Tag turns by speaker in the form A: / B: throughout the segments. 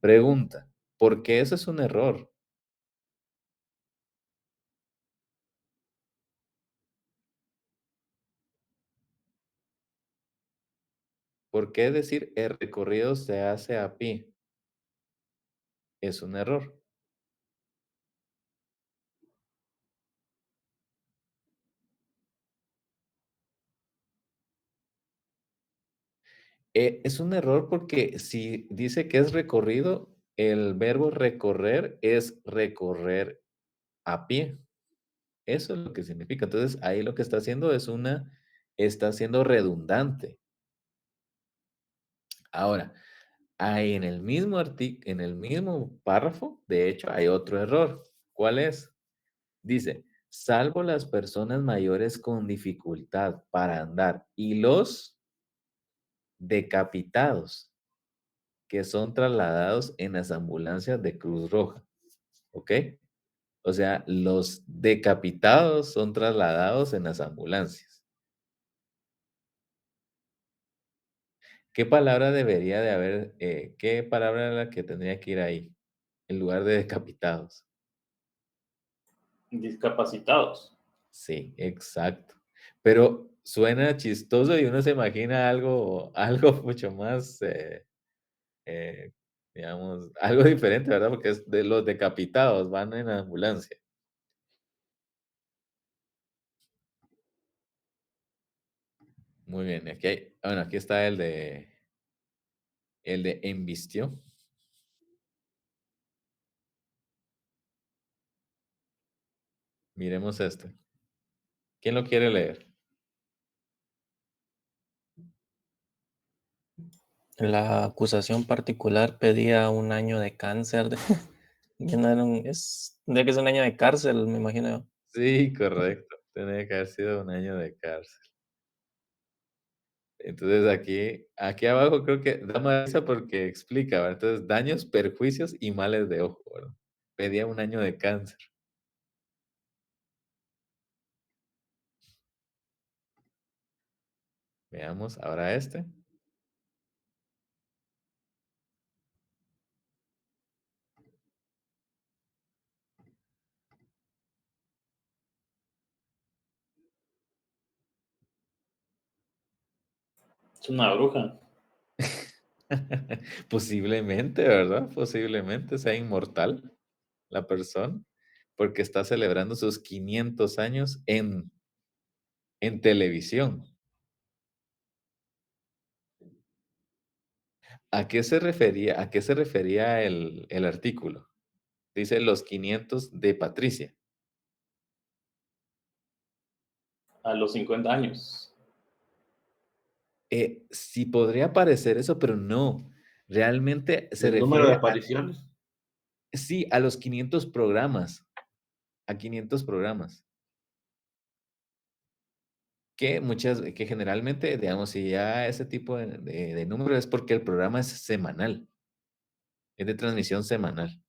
A: Pregunta, ¿por qué eso es un error? ¿Por qué decir el recorrido se hace a pie? Es un error. Es un error porque si dice que es recorrido, el verbo recorrer es recorrer a pie. Eso es lo que significa. Entonces, ahí lo que está haciendo está siendo redundante. Ahora, ahí en el mismo párrafo, de hecho, hay otro error. ¿Cuál es? Dice, salvo las personas mayores con dificultad para andar y los decapitados que son trasladados en las ambulancias de Cruz Roja, ¿ok? O sea, los decapitados son trasladados en las ambulancias. ¿Qué palabra debería de haber, qué palabra era la que tendría que ir ahí, en lugar de decapitados?
B: Discapacitados.
A: Sí, exacto. Pero suena chistoso y uno se imagina algo, algo mucho más, eh, digamos, algo diferente, ¿verdad? Porque es de los decapitados, van en ambulancia. Muy bien, aquí hay, bueno, aquí está el de embistió. Miremos este. ¿Quién lo quiere leer?
C: La acusación particular pedía un año de cáncer. Ya no era tendría que ser un año de cárcel, me imagino yo.
A: Sí, correcto. Tiene que haber sido un año de cárcel. Entonces aquí abajo creo que da más risa porque explica, ¿verdad? Entonces, daños, perjuicios y males de ojo, ¿verdad? Pedía un año de cáncer. Veamos ahora este.
B: Es una bruja.
A: Posiblemente, ¿verdad? Posiblemente sea inmortal la persona, porque está celebrando sus 500 años en televisión. ¿A qué se refería el artículo? Dice los 500 de Patricia.
B: A los 50 años.
A: Sí podría parecer eso, pero no. Realmente se
D: El número de
A: refiere
D: apariciones.
A: sí, a los 500 programas, a 500 programas. Que generalmente, digamos, si ya ese tipo de número es porque el programa es semanal, es de transmisión semanal,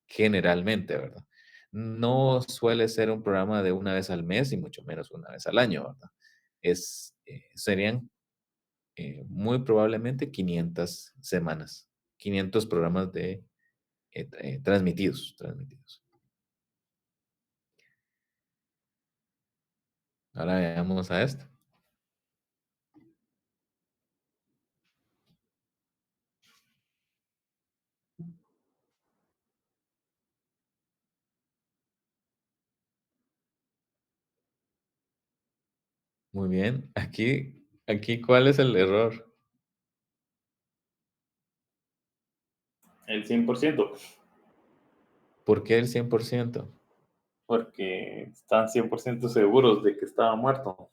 A: generalmente, ¿verdad? No suele ser un programa de una vez al mes y mucho menos una vez al año, ¿verdad? Serían muy probablemente 500 semanas, 500 programas transmitidos. Ahora veamos a esto. Muy bien. Aquí, ¿cuál es el error?
B: El 100%.
A: ¿Por qué el 100%?
B: Porque están 100% seguros de que estaba muerto.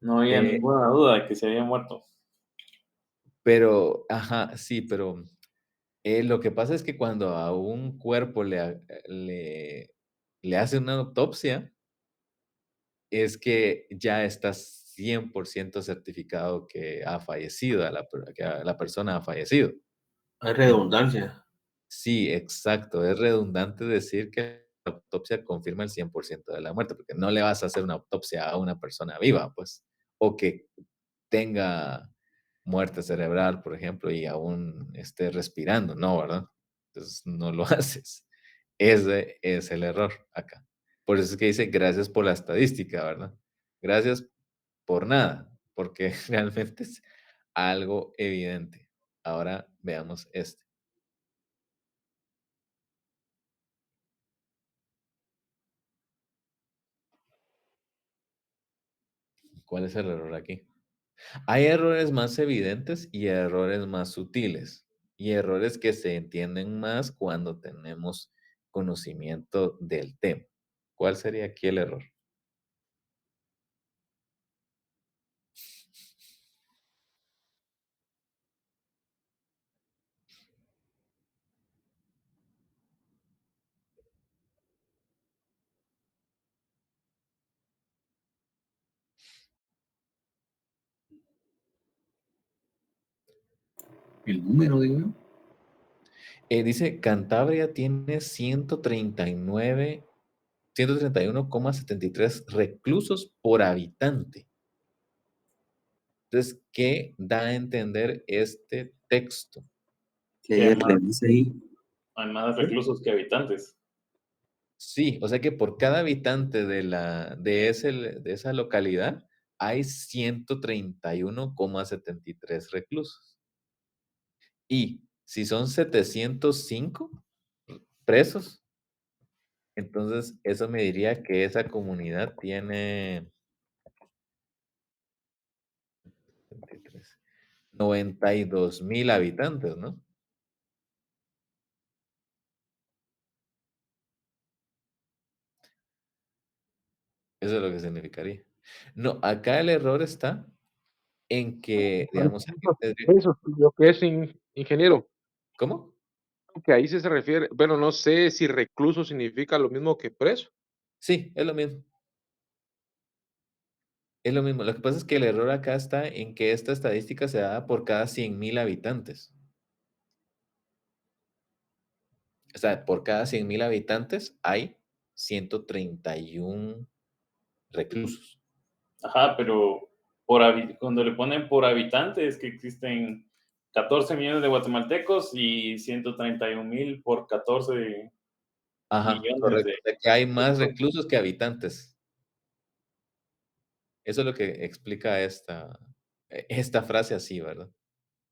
B: No había
A: Eh,
B: ninguna duda de que se había muerto.
A: pero, ajá, sí, pero lo que pasa es que cuando a un cuerpo le hacen una autopsia, es que ya está 100% certificado que ha fallecido, que la persona ha fallecido.
D: Hay redundancia.
A: Sí, exacto. Es redundante decir que la autopsia confirma el 100% de la muerte, porque no le vas a hacer una autopsia a una persona viva, pues, o que tenga muerte cerebral, por ejemplo, y aún esté respirando. No, ¿verdad? Entonces no lo haces. Ese es el error acá. Por eso es que dice gracias por la estadística, ¿verdad? Gracias por nada, porque realmente es algo evidente. Ahora veamos este. ¿Cuál es el error aquí? Hay errores más evidentes y errores más sutiles, y errores que se entienden más cuando tenemos conocimiento del tema. ¿Cuál sería aquí el error?
D: El número, digo yo.
A: Dice, Cantabria tiene 131,73 reclusos por habitante. Entonces, ¿qué da a entender este texto?
D: Que
B: Que
D: hay
B: hay
D: el
B: más,
D: revés ahí.
B: hay más reclusos que habitantes.
A: Sí, o sea que por cada habitante de esa localidad hay 131,73 reclusos. Y si son 705 presos, entonces eso me diría que esa comunidad tiene 92,000 habitantes, ¿no? Eso es lo que significaría. No, acá el error está en que, digamos,
E: Eso, lo que es ingeniero,
A: ¿cómo?
E: que ahí sí se refiere, bueno, no sé si recluso significa lo mismo que preso.
A: Sí, es lo mismo. Es lo mismo. Lo que pasa es que el error acá está en que esta estadística se da por cada 100,000 habitantes. O sea, por cada 100,000 habitantes hay 131 reclusos.
B: Ajá, pero cuando le ponen por habitante es que existen 14 millones de guatemaltecos y 131,000 por 14
A: Ajá,
B: millones
A: correcto.
B: de
A: O sea, que hay más
B: reclusos.
A: reclusos que habitantes. Eso es lo que explica esta frase así, ¿verdad?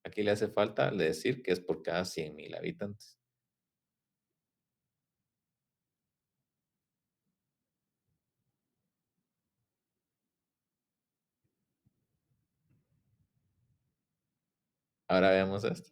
A: Aquí le hace falta decir que es por cada 100,000 habitantes. Ahora veamos esto.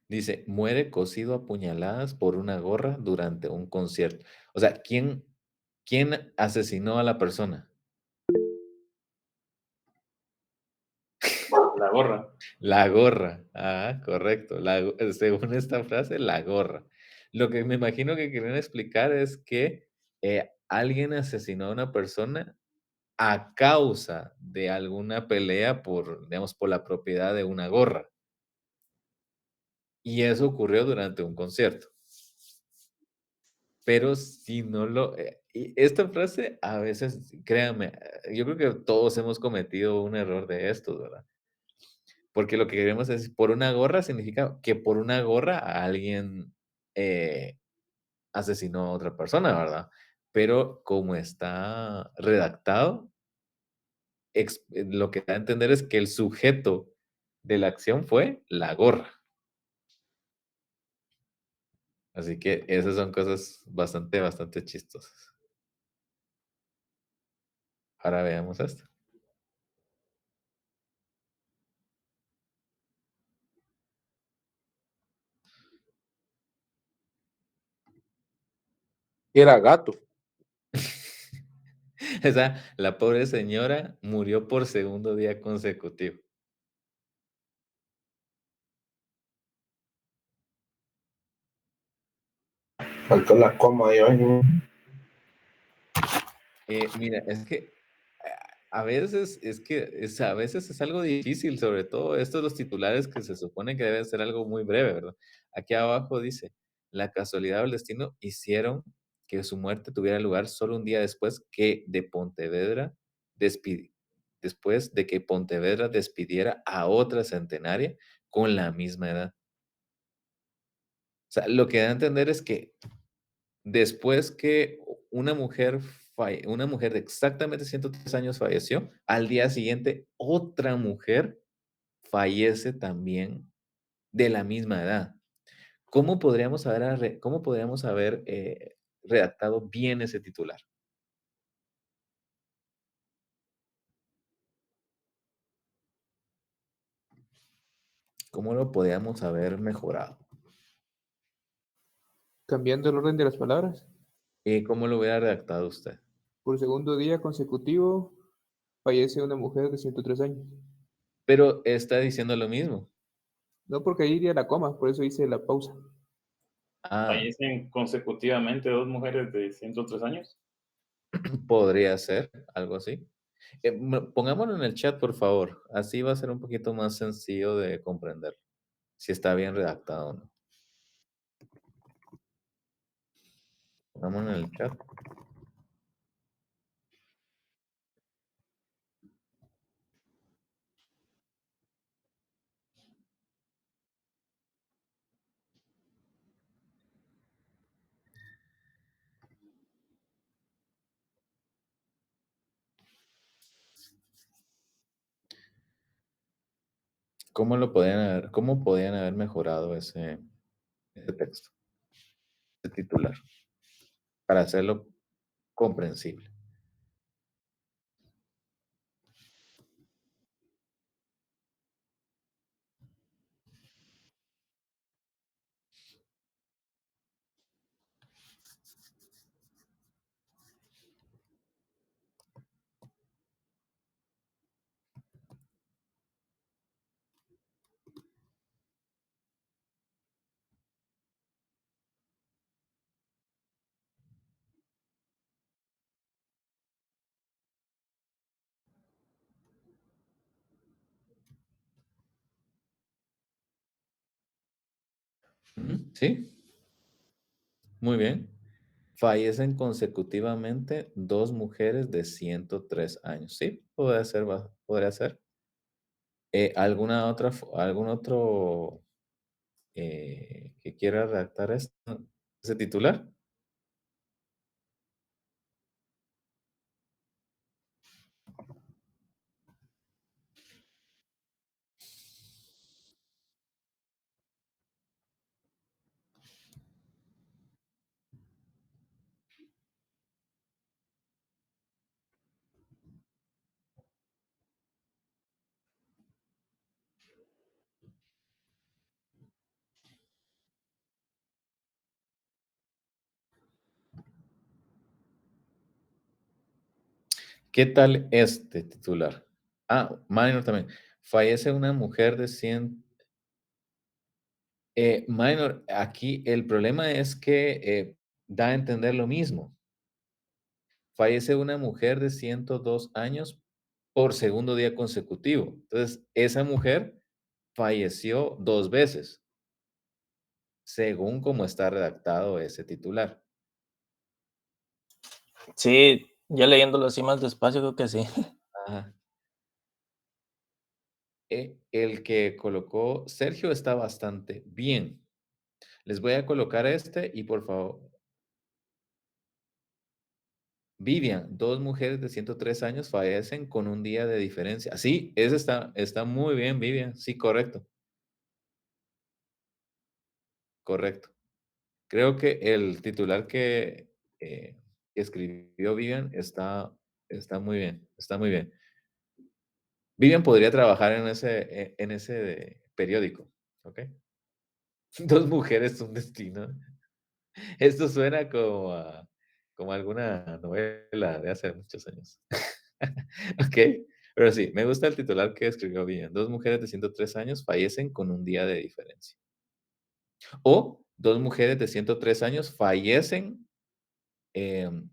A: Dice, muere cosido a puñaladas por una gorra durante un concierto. O sea, ¿quién asesinó a la persona?
B: La gorra.
A: La gorra. Ah, correcto. Según esta frase, la gorra. Lo que me imagino que quieren explicar es que alguien asesinó a una persona a causa de alguna pelea por, digamos, por la propiedad de una gorra. Y eso ocurrió durante un concierto. Pero si no y esta frase a veces, créanme, yo creo que todos hemos cometido un error de estos, ¿verdad? Porque lo que queremos es, por una gorra significa que por una gorra alguien eh, asesinó a otra persona, ¿verdad? Pero como está redactado, lo que da a entender es que el sujeto de la acción fue la gorra. Así que esas son cosas bastante chistosas. Ahora veamos esto.
E: Era gato.
A: O sea, la pobre señora murió por segundo día consecutivo.
D: Faltó la coma ahí, ¿no?
A: Mira, es que A veces es que a veces es algo difícil, sobre todo estos los titulares que se supone que deben ser algo muy breve, ¿verdad? Aquí abajo dice: "La casualidad o el destino hicieron que su muerte tuviera lugar solo un día despidi después de que Pontevedra despidiera a otra centenaria con la misma edad". O sea, lo que da a entender es que después que una mujer de exactamente 103 años falleció, al día siguiente otra mujer fallece también de la misma edad. ¿Cómo podríamos haber redactado bien ese titular? ¿Cómo lo podríamos haber mejorado?
F: Cambiando el orden de las palabras.
A: ¿Cómo lo hubiera redactado usted?
F: Por segundo día consecutivo fallece una mujer de 103 años.
A: Pero está diciendo lo mismo.
F: No porque ahí iría la coma, por eso hice la pausa.
A: Ah,
B: Fallecen consecutivamente 2 mujeres de 103 años.
A: podría ser, algo así. Pongámoslo en el chat, por favor. Así va a ser un poquito más sencillo de comprender si está bien redactado o no. Pongámoslo en el chat. ¿Cómo podían haber mejorado ese texto, ese titular, para hacerlo comprensible? Ujú, sí, muy bien. Fallecen consecutivamente 2 mujeres de 103 años. Sí, podría ser. ¿Algún otro que quiera redactar ese titular? ¿Qué tal este titular? Minor también. Fallece una mujer de 100. Minor, aquí el problema es que da a entender lo mismo. Fallece una mujer de 102 años por segundo día consecutivo. Entonces, esa mujer falleció 2 veces, según como está redactado ese titular.
C: Sí, ya leyéndolo así más despacio, creo que sí.
A: Ajá. El que colocó Sergio está bastante bien. Les voy a colocar este y por favor, Vivian, 2 mujeres de 103 años fallecen con un día de diferencia. Sí, ese está muy bien, Vivian. Sí, correcto, correcto. Creo que el titular que escribió Vivian está muy bien, está muy bien. Vivian podría trabajar en ese periódico, ¿ok? 2 mujeres, un destino. Esto suena como alguna novela de hace muchos años. Ok, pero sí, me gusta el titular que escribió bien. 2 mujeres de 103 años fallecen con un día de diferencia. O 2 mujeres de 103 años fallecen, em,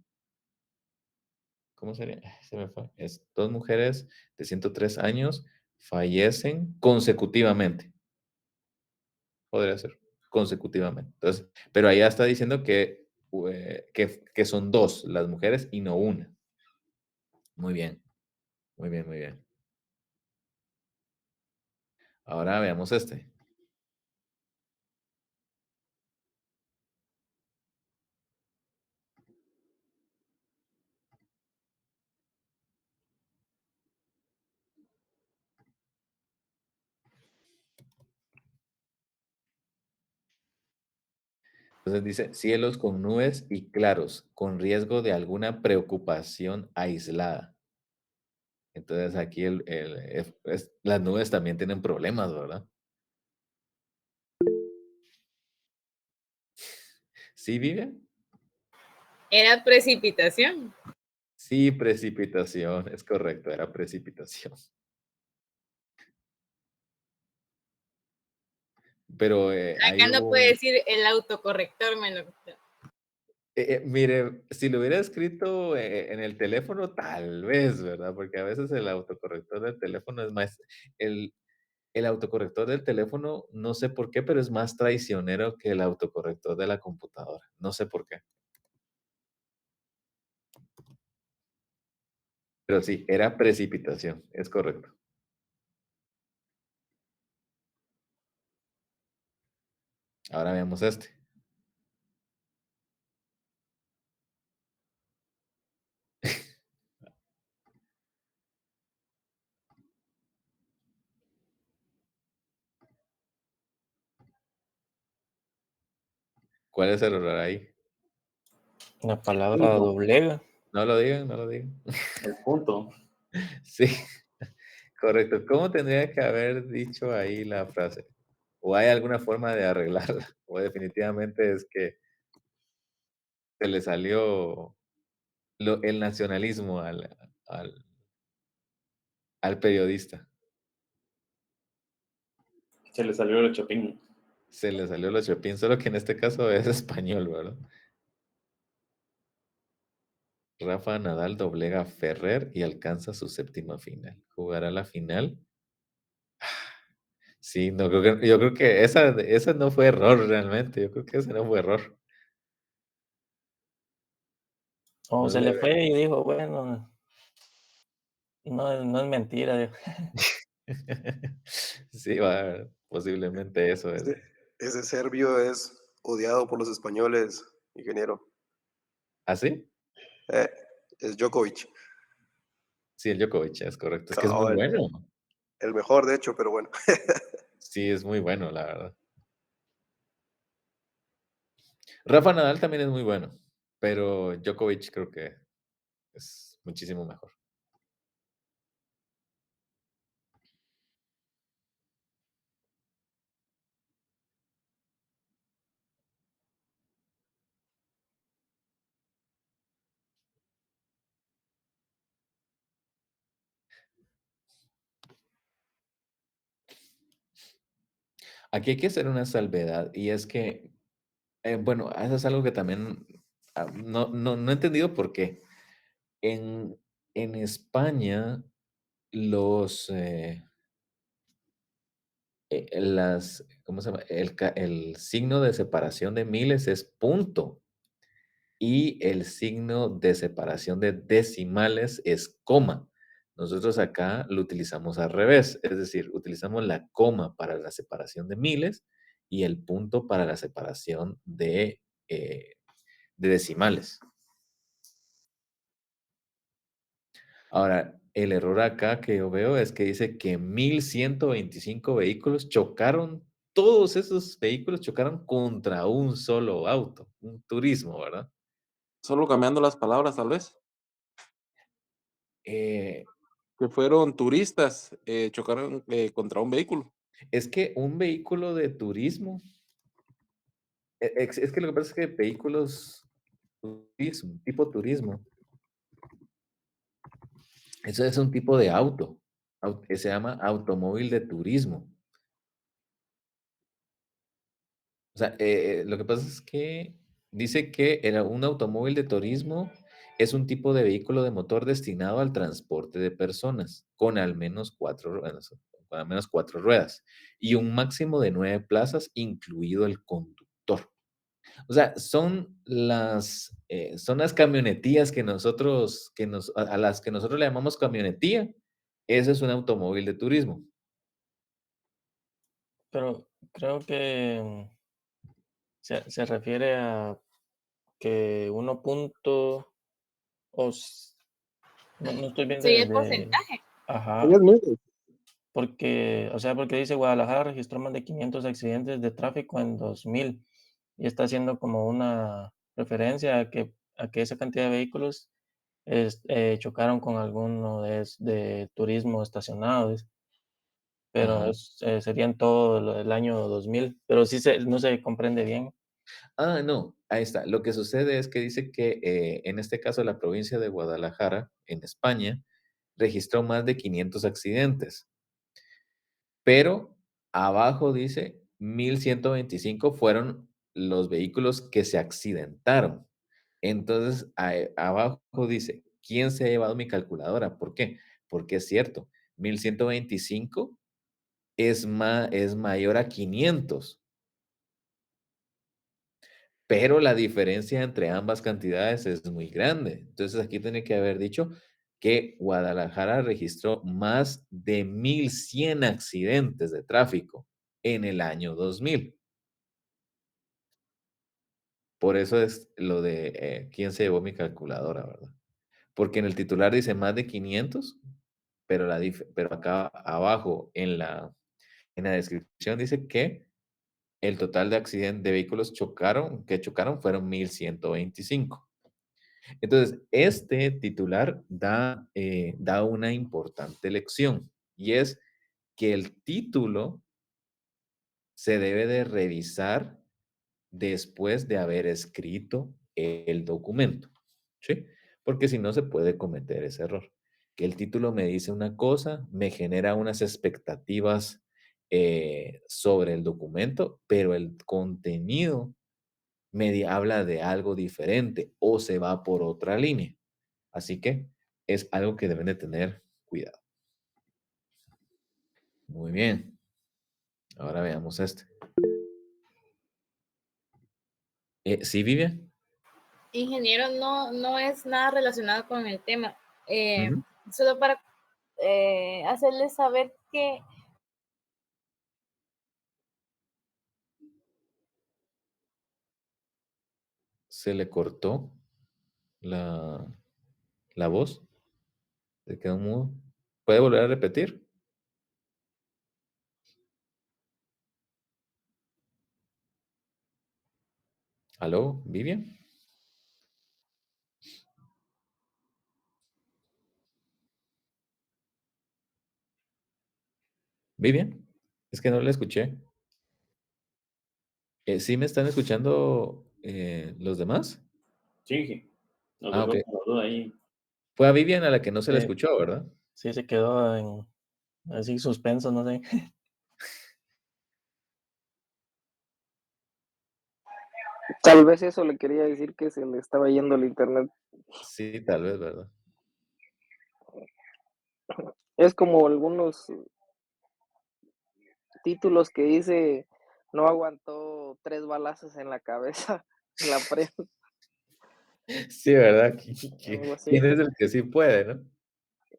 A: ¿cómo sería? Se me fue. Es 2 mujeres de 103 años fallecen consecutivamente. Podría ser, consecutivamente. Entonces, pero allá está diciendo que son 2 las mujeres y no una. Muy bien, muy bien, muy bien. Ahora veamos este. Entonces dice, cielos con nubes y claros, con riesgo de alguna preocupación aislada. Entonces aquí las nubes también tienen problemas, ¿verdad? ¿Sí, Vivian?
G: Era precipitación.
A: Sí, precipitación, es correcto, era precipitación. Pero
G: Acá
A: ahí
G: no
A: hubo
G: puede decir el autocorrector me lo...
A: mire, si lo hubiera escrito en el teléfono, tal vez, ¿verdad? Porque a veces el autocorrector del teléfono es más, el, el autocorrector del teléfono, no sé por qué, pero es más traicionero que el autocorrector de la computadora. No sé por qué. Pero sí, era precipitación, es correcto. Ahora veamos este. ¿Cuál es el error ahí?
C: La palabra
B: Punto.
C: doblega.
A: No lo digan, no lo digan.
B: El punto.
A: Sí, correcto. ¿Cómo tendría que haber dicho ahí la frase? ¿O hay alguna forma de arreglarla? O definitivamente es que se le salió el nacionalismo al, al periodista.
B: Se le salió el chapín.
A: Se le salió lo chopin, solo que en este caso es español, ¿verdad? Rafa Nadal doblega a Ferrer y alcanza su séptima final. ¿Jugará la final? Sí, no, yo creo que esa no fue error realmente. Yo creo que ese no fue error.
C: O
A: No
C: se le
A: le
C: fue y dijo, bueno, no, no es mentira. Dijo.
A: Sí, posiblemente eso es.
H: Ese, ese serbio es odiado por los españoles, ingeniero.
A: ¿Ah, sí?
H: Eh, es Djokovic.
A: Sí, el Djokovic, es correcto. Es que es muy
H: Cabal,
A: bueno.
H: el mejor, de hecho, pero bueno.
A: Sí, es muy bueno, la verdad. Rafa Nadal también es muy bueno, pero Djokovic creo que es muchísimo mejor. Aquí hay que hacer una salvedad y es que, bueno, eso es algo que también no he entendido por qué. En, en España, los, ¿cómo se llama? El signo de separación de miles es punto y el signo de separación de decimales es coma. Nosotros acá lo utilizamos al revés, es decir, utilizamos la coma para la separación de miles y el punto para la separación de decimales. Ahora, el error acá que yo veo es que dice que 1,125 vehículos chocaron, todos esos vehículos chocaron contra un solo auto, un turismo, ¿verdad?
E: Solo cambiando las palabras, tal vez.
A: Eh,
E: Que fueron turistas, chocaron contra un vehículo.
A: es que un vehículo de turismo, es que lo que pasa es que vehículos turismo, tipo turismo, eso es un tipo de auto, que se llama automóvil de turismo. O sea, lo que pasa es que dice que era un automóvil de turismo Es un tipo de vehículo de motor destinado al transporte de personas con al menos 4 ruedas y un máximo de 9 plazas, incluido el conductor. O sea, son las camionetías que nosotros, a las que nosotros le llamamos camionetía. Ese es un automóvil de turismo.
C: Pero creo que se refiere a que 1 punto o no estoy bien
G: Sí, el
C: de
G: porcentaje.
C: ajá,
E: Es mucho.
C: porque, o sea, porque dice Guadalajara registró más de 500 accidentes de tráfico en 2000 y está haciendo como una referencia a que esa cantidad de vehículos chocaron con alguno de turismo estacionados, pero
A: Ajá.
C: serían todo el año 2000, pero sí no se comprende bien.
A: No, ahí está. Lo que sucede es que dice que en este caso la provincia de Guadalajara, en España, registró más de 500 accidentes, pero abajo dice 1125 fueron los vehículos que se accidentaron. Entonces, abajo dice, ¿quién se ha llevado mi calculadora? ¿Por qué? Porque es cierto, 1125 es mayor a 500. Pero la diferencia entre ambas cantidades es muy grande. Entonces, aquí tiene que haber dicho que Guadalajara registró más de 1100 accidentes de tráfico en el año 2000. Por eso es lo de, ¿quién se llevó mi calculadora, verdad? Porque en el titular dice más de 500, pero acá abajo en la descripción dice que el total de accidentes de vehículos que chocaron fueron 1125. Entonces, este titular da una importante lección y es que el título se debe de revisar después de haber escrito el documento, ¿sí? Porque si no se puede cometer ese error. Que el título me dice una cosa, me genera unas expectativas sobre el documento, pero el contenido habla de algo diferente o se va por otra línea. Así que es algo que deben de tener cuidado. Muy bien. Ahora veamos este. ¿Sí, Vivian?
G: Ingeniero, no es nada relacionado con el tema.
A: Ujú.
G: Solo para hacerles saber que
A: Se le cortó la, la voz. Se quedó mudo. ¿Puede volver a repetir? ¿Aló, Vivian? ¿Vivian? Es que no la escuché. ¿Sí me están escuchando los demás?
B: Sí, nos
A: Ah, ok.
B: dejó con la duda ahí.
A: Fue a Vivian a la que no se le
C: Sí,
A: escuchó, ¿verdad?
C: sí se quedó así suspenso, no sé.
I: Tal vez eso le quería decir que se le estaba yendo el internet.
A: Sí, tal vez, ¿verdad?
I: Es como algunos títulos que dice no aguantó 3 balazos en la cabeza, en la prensa,
A: Sí, ¿verdad?
I: algo
A: ¿Quién
I: así.
A: es el que sí puede, no?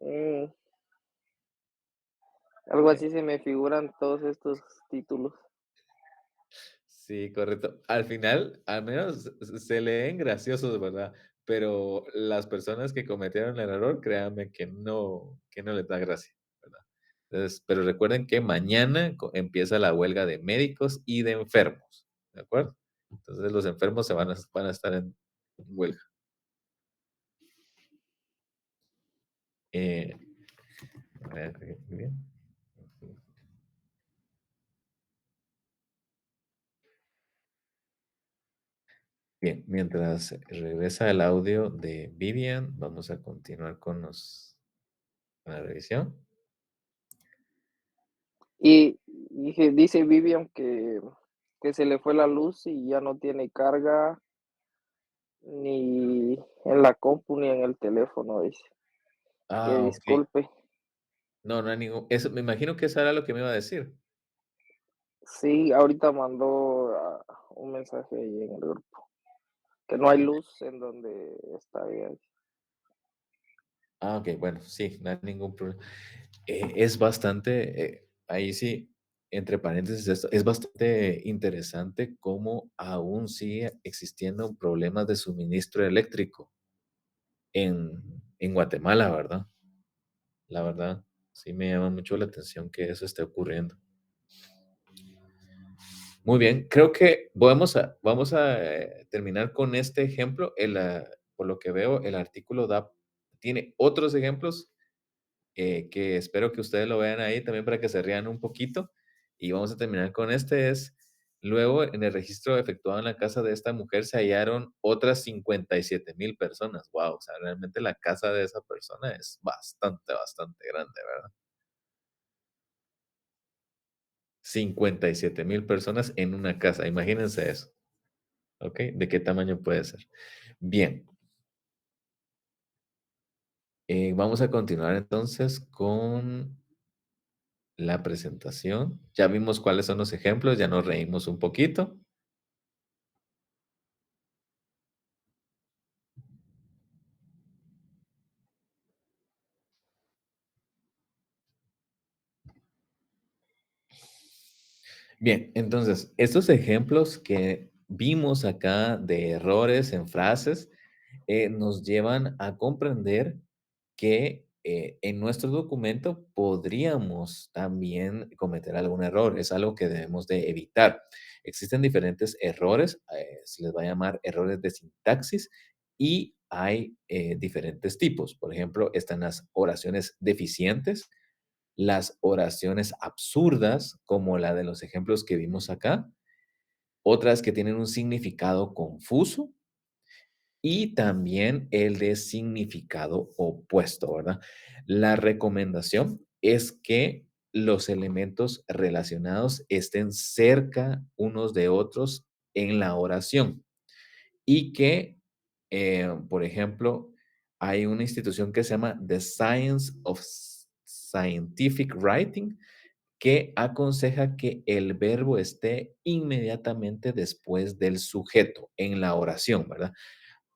I: Mm, algo
A: Eh,
I: así se me figuran todos estos títulos.
A: Sí, correcto. Al final, al menos se leen graciosos, ¿verdad? Pero las personas que cometieron el error, créanme que no les da gracia, ¿verdad? Entonces, pero recuerden que mañana empieza la huelga de médicos y de enfermos, ¿de acuerdo? Entonces los enfermos van a estar en huelga. Eh, a ver, muy bien. Bien, mientras regresa el audio de Vivian, vamos a continuar con la revisión.
I: Y dice Vivian que se le fue la luz y ya no tiene carga Ni en la compu ni en el teléfono, dice. Que
A: Ah, ok.
I: disculpe.
A: No, no hay ningún. Eso, me imagino que eso era lo que me iba a decir.
I: Sí, ahorita mandó un mensaje ahí en el grupo. Que no hay luz en donde está ella.
A: Ah, ok, bueno, sí, no hay ningún problema. Es bastante, ahí sí, entre paréntesis, esto, es bastante interesante cómo aún sigue existiendo problemas de suministro eléctrico en Guatemala, ¿verdad? La verdad, sí me llama mucho la atención que eso esté ocurriendo. Muy bien, creo que vamos a terminar con este ejemplo. Por lo que veo, el artículo tiene otros ejemplos que espero que ustedes lo vean ahí también para que se rían un poquito. Y vamos a terminar con luego en el registro efectuado en la casa de esta mujer se hallaron otras 57,000 personas. Wow, o sea, realmente la casa de esa persona es bastante, bastante grande, ¿verdad? 57,000 personas en una casa, imagínense eso, ¿ok? ¿De qué tamaño puede ser? Bien, vamos a continuar entonces con la presentación. Ya vimos cuáles son los ejemplos, ya nos reímos un poquito. Bien, entonces, estos ejemplos que vimos acá de errores en frases nos llevan a comprender que en nuestro documento podríamos también cometer algún error. Es algo que debemos de evitar. Existen diferentes errores, se les va a llamar errores de sintaxis y hay diferentes tipos. Por ejemplo, están las oraciones deficientes, las oraciones absurdas, como la de los ejemplos que vimos acá, otras que tienen un significado confuso y también el de significado opuesto, ¿verdad? La recomendación es que los elementos relacionados estén cerca unos de otros en la oración y que, por ejemplo, hay una institución que se llama The Science of Scientific Writing, que aconseja que el verbo esté inmediatamente después del sujeto en la oración, ¿verdad?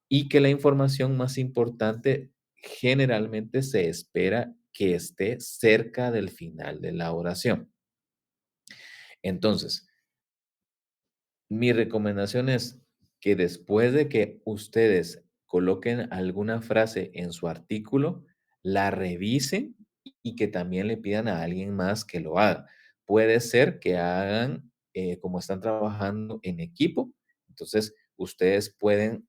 A: Y que la información más importante generalmente se espera que esté cerca del final de la oración. Entonces, mi recomendación es que después de que ustedes coloquen alguna frase en su artículo, la revisen y que también le pidan a alguien más que lo haga. Puede ser que hagan, como están trabajando en equipo, entonces ustedes pueden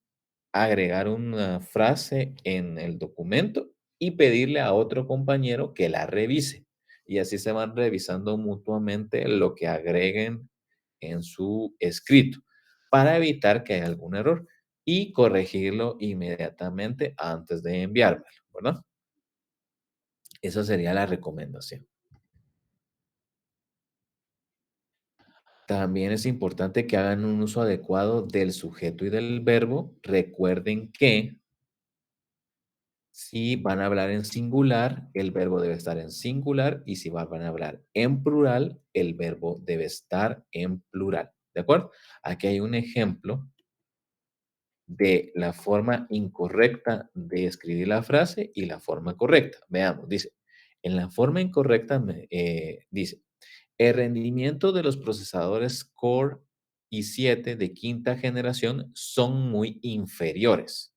A: agregar una frase en el documento y pedirle a otro compañero que la revise. Y así se van revisando mutuamente lo que agreguen en su escrito para evitar que haya algún error y corregirlo inmediatamente antes de enviármelo, ¿verdad? Esa sería la recomendación. También es importante que hagan un uso adecuado del sujeto y del verbo. Recuerden que si van a hablar en singular, el verbo debe estar en singular y si van a hablar en plural, el verbo debe estar en plural. ¿De acuerdo? Aquí hay un ejemplo de la forma incorrecta de escribir la frase y la forma correcta. Veamos, dice, en la forma incorrecta dice, el rendimiento de los procesadores Core i7 de quinta generación son muy inferiores.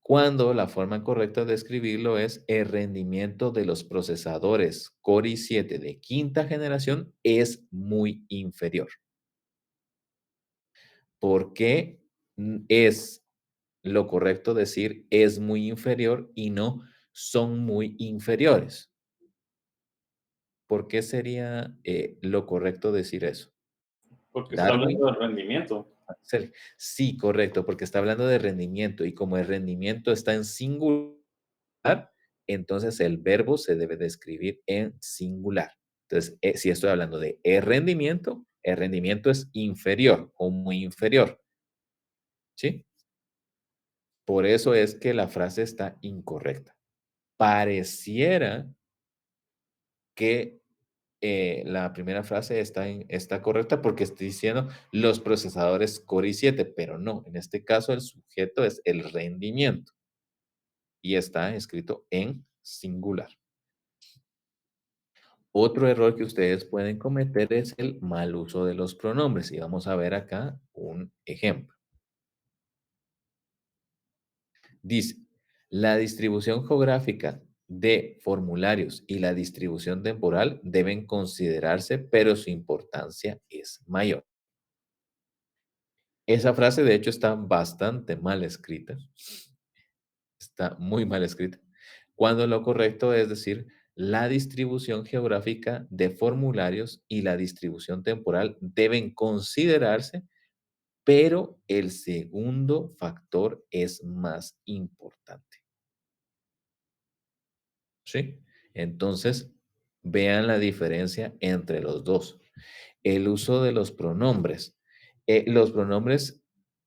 A: Cuando la forma correcta de escribirlo es el rendimiento de los procesadores Core i7 de quinta generación es muy inferior. ¿Por qué es lo correcto decir es muy inferior y no son muy inferiores? ¿Por qué sería lo correcto decir eso?
B: Porque está
A: Darwin.
B: hablando de rendimiento.
A: Sí, correcto, porque está hablando de rendimiento y como el rendimiento está en singular, entonces el verbo se debe de escribir en singular. Entonces, si estoy hablando de el rendimiento es inferior o muy inferior. ¿Sí? Por eso es que la frase está incorrecta. Pareciera que la primera frase está correcta porque estoy diciendo los procesadores Core i7, pero no, en este caso el sujeto es el rendimiento y está escrito en singular. Otro error que ustedes pueden cometer es el mal uso de los pronombres y vamos a ver acá un ejemplo. Dice, la distribución geográfica de formularios y la distribución temporal deben considerarse, pero su importancia es mayor. Esa frase, de hecho, está bastante mal escrita. Está muy mal escrita. Cuando lo correcto es decir, la distribución geográfica de formularios y la distribución temporal deben considerarse, pero el segundo factor es más importante. ¿Sí? Entonces, vean la diferencia entre los dos. El uso de los pronombres,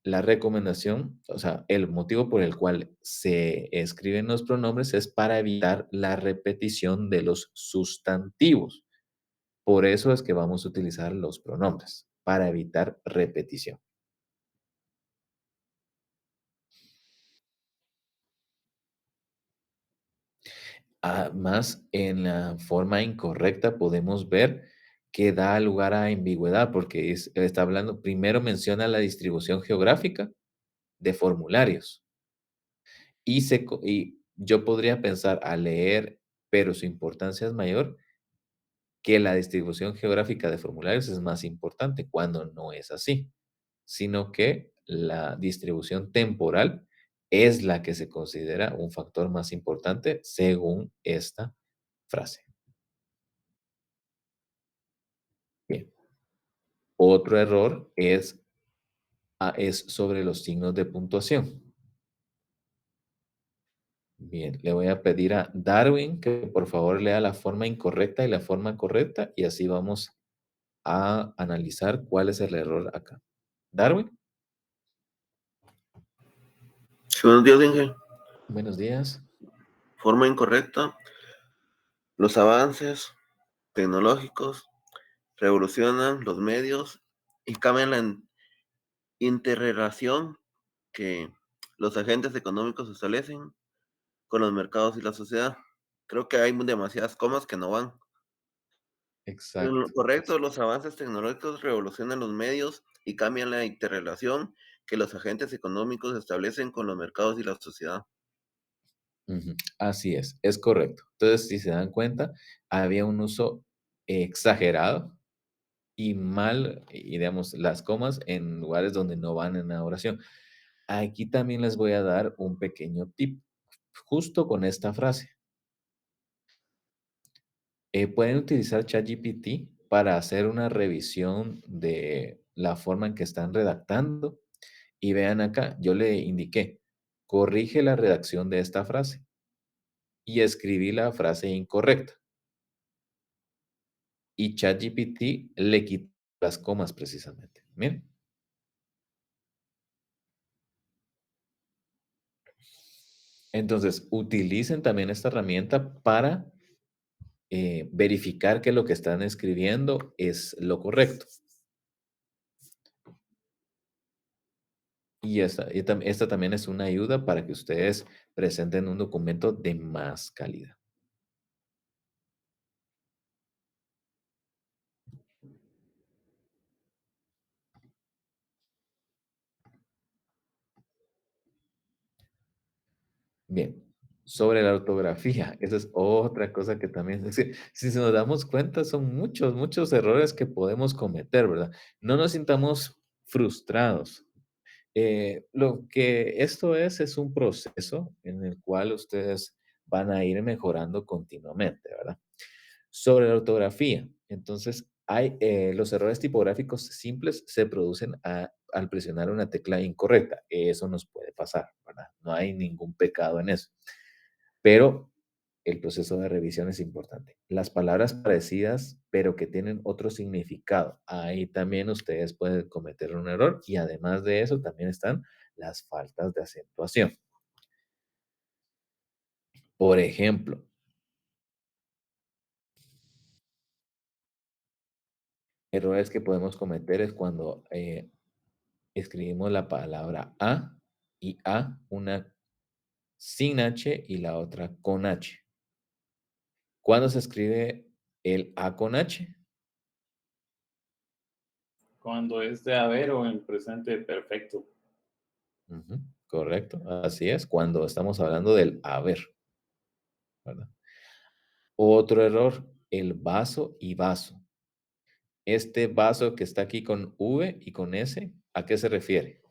A: la recomendación, o sea, el motivo por el cual se escriben los pronombres es para evitar la repetición de los sustantivos. Por eso es que vamos a utilizar los pronombres, para evitar repetición. Además, en la forma incorrecta podemos ver que da lugar a ambigüedad porque está hablando, primero menciona la distribución geográfica de formularios y yo podría pensar al leer, pero su importancia es mayor, que la distribución geográfica de formularios es más importante cuando no es así, sino que la distribución temporal es la que se considera un factor más importante según esta frase. Bien. Otro error es sobre los signos de puntuación. Bien, le voy a pedir a Darwin que por favor lea la forma incorrecta y la forma correcta y así vamos a analizar cuál es el error acá. Darwin,
J: Sí, buenos días, Inge.
A: buenos días.
J: Forma incorrecta. Los avances tecnológicos revolucionan los medios y cambian la interrelación que los agentes económicos establecen con los mercados y la sociedad. Creo que hay demasiadas comas que no van. En lo
A: Exacto.
J: correcto, los avances tecnológicos revolucionan los medios y cambian la interrelación que los agentes económicos establecen con los mercados y la sociedad.
A: Ujú, así es correcto. Entonces, si se dan cuenta, había un uso exagerado y mal, y digamos, las comas en lugares donde no van en la oración. Aquí también les voy a dar un pequeño tip, justo con esta frase. Pueden utilizar ChatGPT para hacer una revisión de la forma en que están redactando. Y vean acá, yo le indiqué, corrige la redacción de esta frase y escribí la frase incorrecta. Y ChatGPT le quitó las comas precisamente. Miren. Entonces, utilicen también esta herramienta para verificar que lo que están escribiendo es lo correcto. Y esta también es una ayuda para que ustedes presenten un documento de más calidad. Bien, sobre la ortografía, esa es otra cosa que también, es que si nos damos cuenta, son muchos, muchos errores que podemos cometer, ¿verdad? No nos sintamos frustrados. Lo que esto es un proceso en el cual ustedes van a ir mejorando continuamente, ¿verdad? Sobre la ortografía, entonces, los errores tipográficos simples se producen al presionar una tecla incorrecta. Eso nos puede pasar, ¿verdad? No hay ningún pecado en eso. Pero el proceso de revisión es importante. Las palabras parecidas, pero que tienen otro significado, ahí también ustedes pueden cometer un error y además de eso también están las faltas de acentuación. Por ejemplo, errores que podemos cometer es cuando escribimos la palabra a y a, una sin H y la otra con H. ¿Cuándo se escribe el a con H?
B: Cuando es de haber o en presente perfecto.
A: Ujú, correcto, así es, cuando estamos hablando del haber, ¿verdad? Otro error, el vaso y vaso. Este vaso que está aquí con V y con S, ¿a qué se refiere?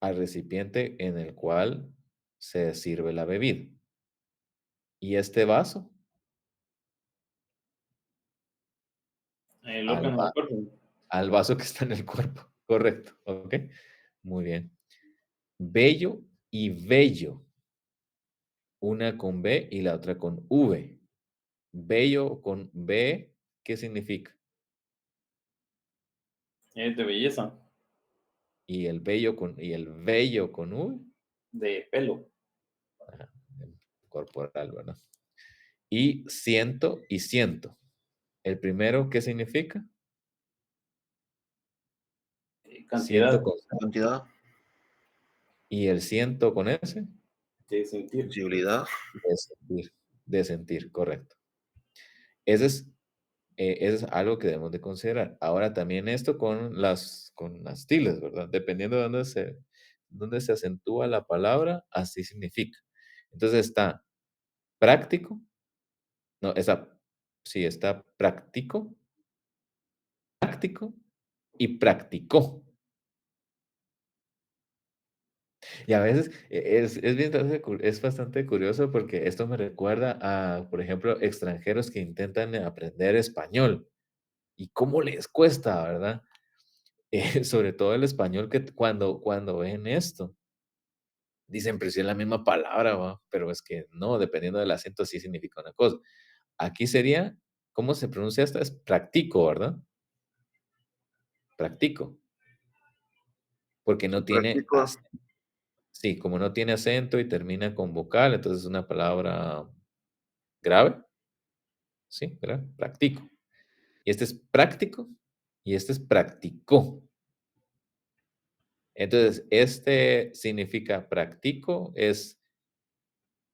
A: Al recipiente en el cual se sirve la bebida. ¿Y este vaso?
B: El
A: Al,
B: órgano del
A: va-
B: cuerpo.
A: al vaso que está en el cuerpo, correcto, ¿ok? Muy bien. Bello y bello. Una con B y la otra con V. Bello con B, ¿qué significa?
B: Es de belleza,
A: Y el bello con V,
B: de pelo.
A: ajá, corporal, ¿verdad? Y ciento y ciento. El primero, ¿qué significa? Ciento
B: Cantidad
A: con
J: Cantidad,
A: y el ciento con S,
B: de sentir.
J: sensibilidad.
A: de sentir, correcto. Ese es, eso es algo que debemos de considerar. Ahora también esto con las tildes, ¿verdad? Dependiendo de dónde se acentúa la palabra, así significa. Entonces está práctico, no, sí, está práctico y practicó. Y a veces es bastante curioso porque esto me recuerda a, por ejemplo, extranjeros que intentan aprender español y cómo les cuesta, ¿verdad? Sobre todo el español que cuando ven esto, dicen, pero si es la misma palabra, ¿va? Pero es que no, dependiendo del acento sí significa una cosa. Aquí sería, ¿cómo se pronuncia esta? Es practico, ¿verdad? Practico, porque no tiene
J: Practico,
A: sí, como no tiene acento y termina con vocal, entonces es una palabra grave, ¿sí? ¿Verdad? Practico. Y este es práctico y este es practicó. Entonces, este significa practico, es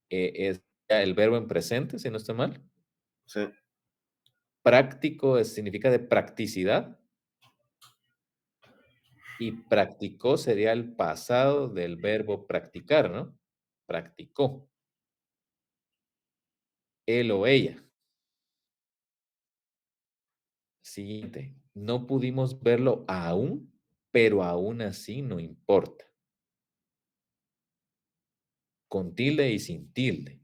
A: ya el verbo en presente, si no estoy mal.
J: sí.
A: Práctico significa de practicidad y practicó sería el pasado del verbo practicar, ¿no? Practicó. Él o ella. Siguiente. No pudimos verlo aún, pero aún así no importa. Con tilde y sin tilde.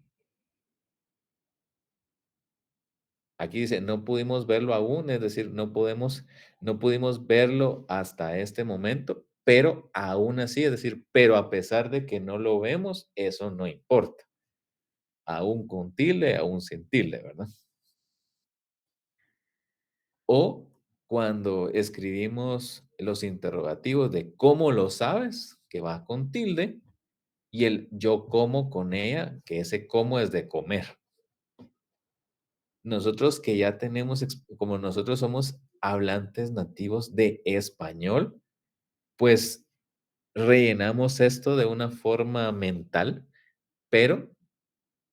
A: Aquí dice, no pudimos verlo aún, es decir, no pudimos verlo hasta este momento, pero aún así, es decir, pero a pesar de que no lo vemos, eso no importa. Aún con tilde, aún sin tilde, ¿verdad? O cuando escribimos los interrogativos de cómo lo sabes, que va con tilde, y el yo como con ella, que ese como es de comer. Nosotros que ya tenemos, como nosotros somos hablantes nativos de español, pues rellenamos esto de una forma mental, pero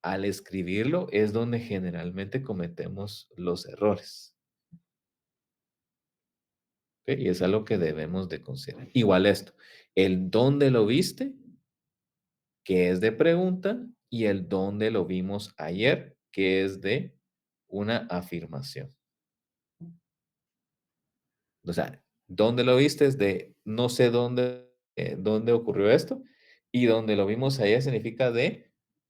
A: al escribirlo es donde generalmente cometemos los errores. ¿Ok? Y es algo que debemos de considerar. Igual esto, el dónde lo viste, que es de pregunta, y el dónde lo vimos ayer, que es de una afirmación. O sea, ¿dónde lo viste? Es de no sé dónde ocurrió esto. Y donde lo vimos ayer significa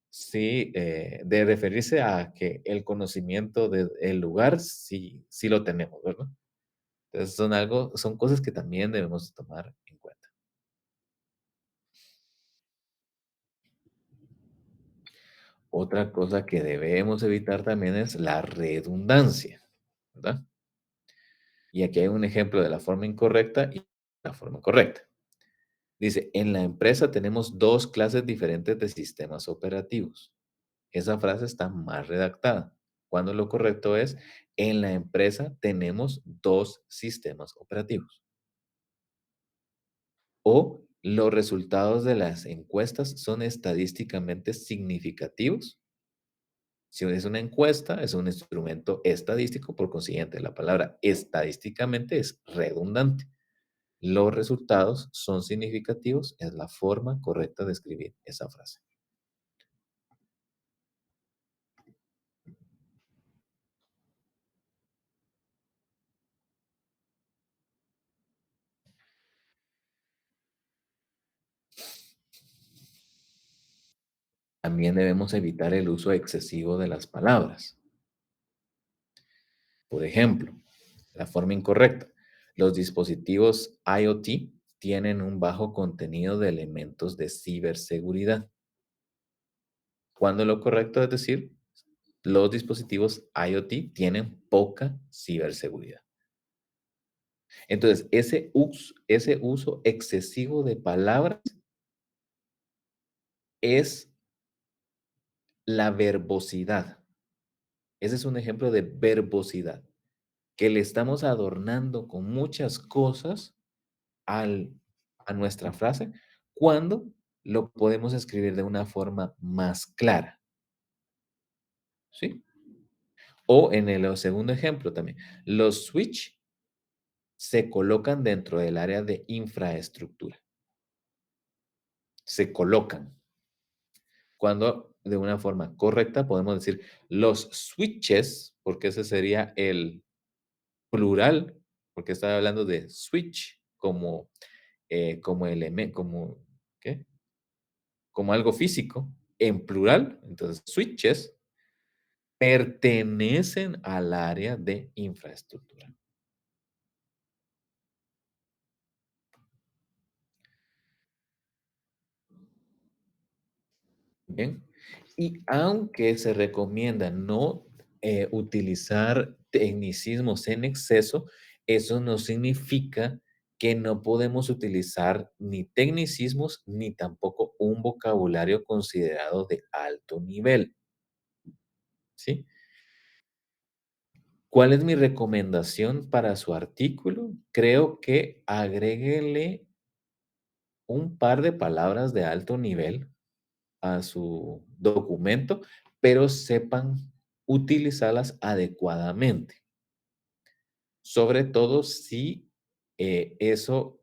A: sí, de referirse a que el conocimiento del lugar sí lo tenemos, ¿verdad? Entonces son cosas que también debemos tomar en cuenta. Otra cosa que debemos evitar también es la redundancia, ¿verdad? Y aquí hay un ejemplo de la forma incorrecta y la forma correcta. Dice, en la empresa tenemos 2 clases diferentes de sistemas operativos. Esa frase está mal redactada. Cuando lo correcto es, en la empresa tenemos 2 sistemas operativos. O los resultados de las encuestas son estadísticamente significativos. Si es una encuesta, es un instrumento estadístico, por consiguiente, la palabra estadísticamente es redundante. Los resultados son significativos, es la forma correcta de escribir esa frase. También debemos evitar el uso excesivo de las palabras. Por ejemplo, la forma incorrecta. Los dispositivos IoT tienen un bajo contenido de elementos de ciberseguridad. Cuando lo correcto es decir, los dispositivos IoT tienen poca ciberseguridad. Entonces, ese uso excesivo de palabras es la verbosidad. Ese es un ejemplo de verbosidad, que le estamos adornando con muchas cosas a nuestra frase cuando lo podemos escribir de una forma más clara. ¿Sí? O en el segundo ejemplo también, los switch se colocan dentro del área de infraestructura. Se colocan. Cuando de una forma correcta podemos decir los switches, porque ese sería el plural, porque estaba hablando de switch como elemento, ¿qué? Como algo físico, en plural, entonces switches pertenecen al área de infraestructura. Bien. Y aunque se recomienda no utilizar tecnicismos en exceso, eso no significa que no podemos utilizar ni tecnicismos ni tampoco un vocabulario considerado de alto nivel. ¿Sí? ¿Cuál es mi recomendación para su artículo? Creo que agréguele un par de palabras de alto nivel a su documento, pero sepan utilizarlas adecuadamente. Sobre todo si eso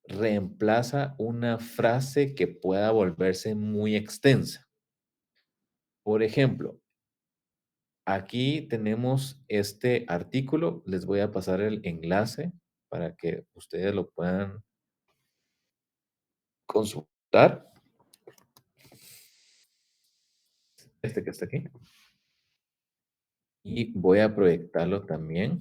A: reemplaza una frase que pueda volverse muy extensa. Por ejemplo, aquí tenemos este artículo. Les voy a pasar el enlace para que ustedes lo puedan consultar. Este que está aquí. Y voy a proyectarlo también.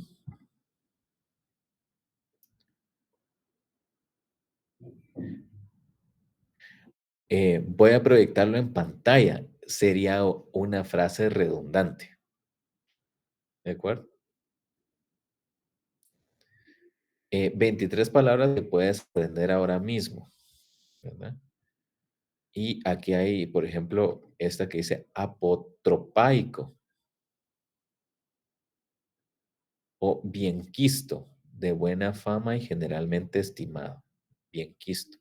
A: Voy a proyectarlo en pantalla. Sería una frase redundante. ¿De acuerdo? 23 palabras que puedes aprender ahora mismo, ¿verdad? Y aquí hay, por ejemplo, esta que dice apotropaico o bienquisto, de buena fama y generalmente estimado. Bienquisto.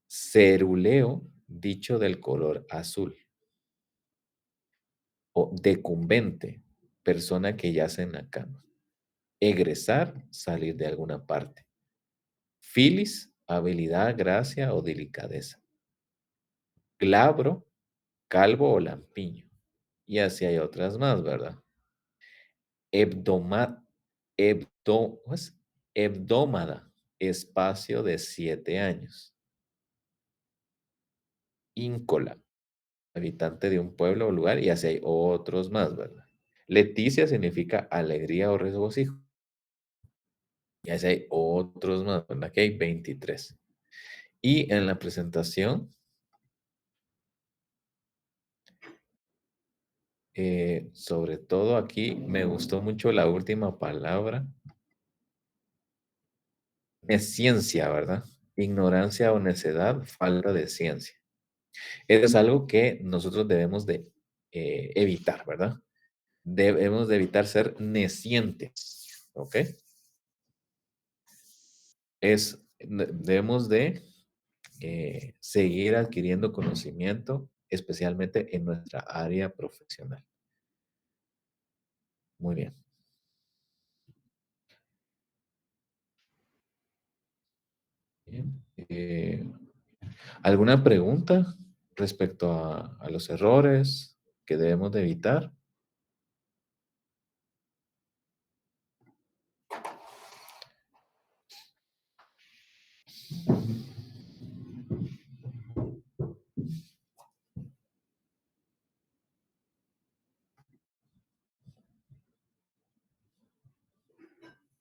A: Ceruleo, dicho del color azul. O decumbente, persona que yace en la cama. Egresar, salir de alguna parte. Filis, habilidad, gracia o delicadeza. Glabro, calvo o lampiño. Y así hay otras más, ¿verdad? Hebdoma, ¿cómo es? Hebdómada, espacio de 7 años. Íncola, habitante de un pueblo o lugar, y así hay otros más, ¿verdad? Leticia significa alegría o regocijo. Y así hay otros más, ¿verdad? Aquí hay 23. Y en la presentación sobre todo aquí me gustó mucho la última palabra. Es ciencia, ¿verdad? Ignorancia o necedad, falta de ciencia. Es algo que nosotros debemos de evitar, ¿verdad? Debemos de evitar ser nescientes, ¿ok? Debemos de seguir adquiriendo conocimiento, especialmente en nuestra área profesional. Muy bien. Bien. ¿Alguna pregunta respecto a los errores que debemos de evitar?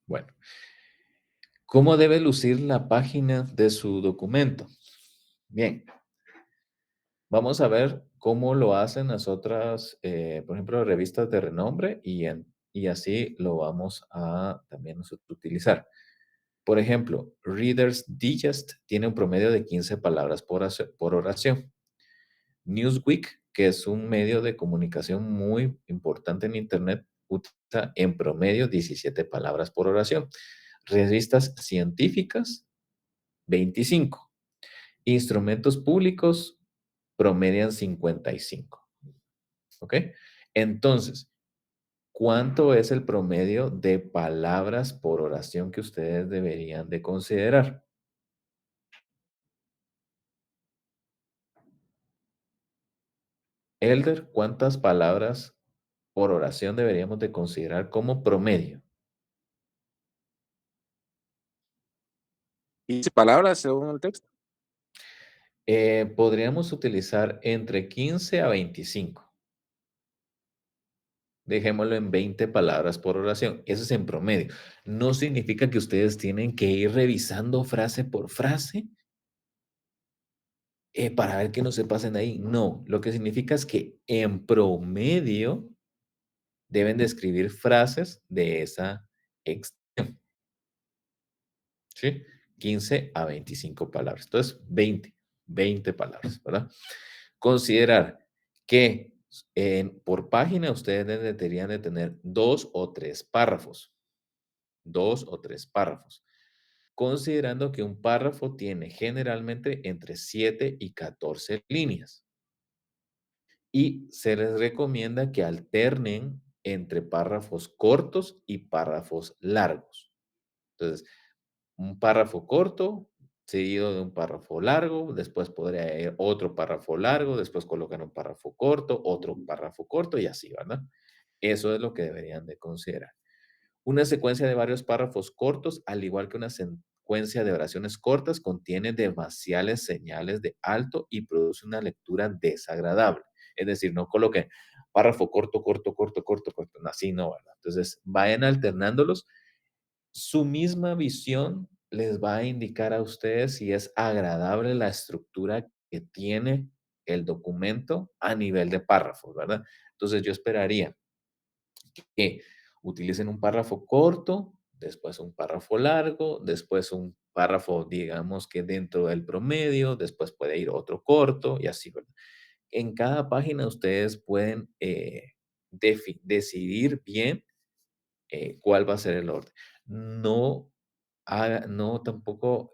A: Bueno, ¿cómo debe lucir la página de su documento? Bien, vamos a ver cómo lo hacen las otras, por ejemplo, revistas de renombre y así lo vamos a también nosotros utilizar. Por ejemplo, Reader's Digest tiene un promedio de 15 palabras por oración. Newsweek, que es un medio de comunicación muy importante en Internet, utiliza en promedio 17 palabras por oración. Revistas científicas, 25. Instrumentos públicos promedian 55. ¿Ok? Entonces, ¿cuánto es el promedio de palabras por oración que ustedes deberían de considerar? Elder, ¿cuántas palabras por oración deberíamos de considerar como promedio?
E: 15 palabras según el texto.
A: Podríamos utilizar entre 15 a 25. Dejémoslo en 20 palabras por oración. Eso es en promedio. No significa que ustedes tienen que ir revisando frase por frase para ver que no se pasen ahí. No, lo que significa es que en promedio deben de escribir frases de esa extensión, ¿sí? 15 a 25 palabras. Entonces, 20 palabras, ¿verdad? Considerar que por página ustedes deberían de tener 2 o 3 párrafos. 2 o 3 párrafos. Considerando que un párrafo tiene generalmente entre 7 y 14 líneas. Y se les recomienda que alternen entre párrafos cortos y párrafos largos. Entonces, un párrafo corto seguido de un párrafo largo, después podría ir otro párrafo largo, después colocan un párrafo corto y así, ¿verdad? Eso es lo que deberían de considerar. Una secuencia de varios párrafos cortos, al igual que una secuencia de oraciones cortas, contiene demasiadas señales de alto y produce una lectura desagradable. Es decir, no coloquen párrafo corto, corto, corto, corto, corto. Así no, ¿verdad? Entonces, vayan alternándolos. Su misma visión les va a indicar a ustedes si es agradable la estructura que tiene el documento a nivel de párrafos, ¿verdad? Entonces, yo esperaría que utilicen un párrafo corto, después un párrafo largo, después un párrafo, digamos que dentro del promedio, después puede ir otro corto y así, ¿verdad? En cada página ustedes pueden decidir bien cuál va a ser el orden. No tampoco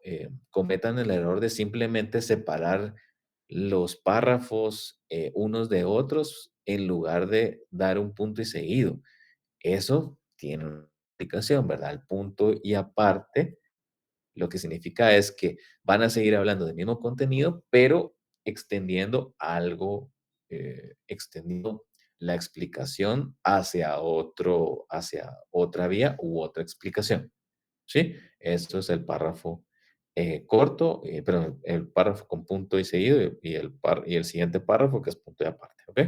A: cometan el error de simplemente separar los párrafos unos de otros en lugar de dar un punto y seguido. Eso tiene una explicación, ¿verdad? El punto y aparte, lo que significa es que van a seguir hablando del mismo contenido, pero extendiendo algo, extendiendo la explicación hacia otra vía u otra explicación, ¿sí? Esto es el párrafo corto, perdón, el párrafo con punto y seguido y el siguiente párrafo que es punto y aparte, ¿ok?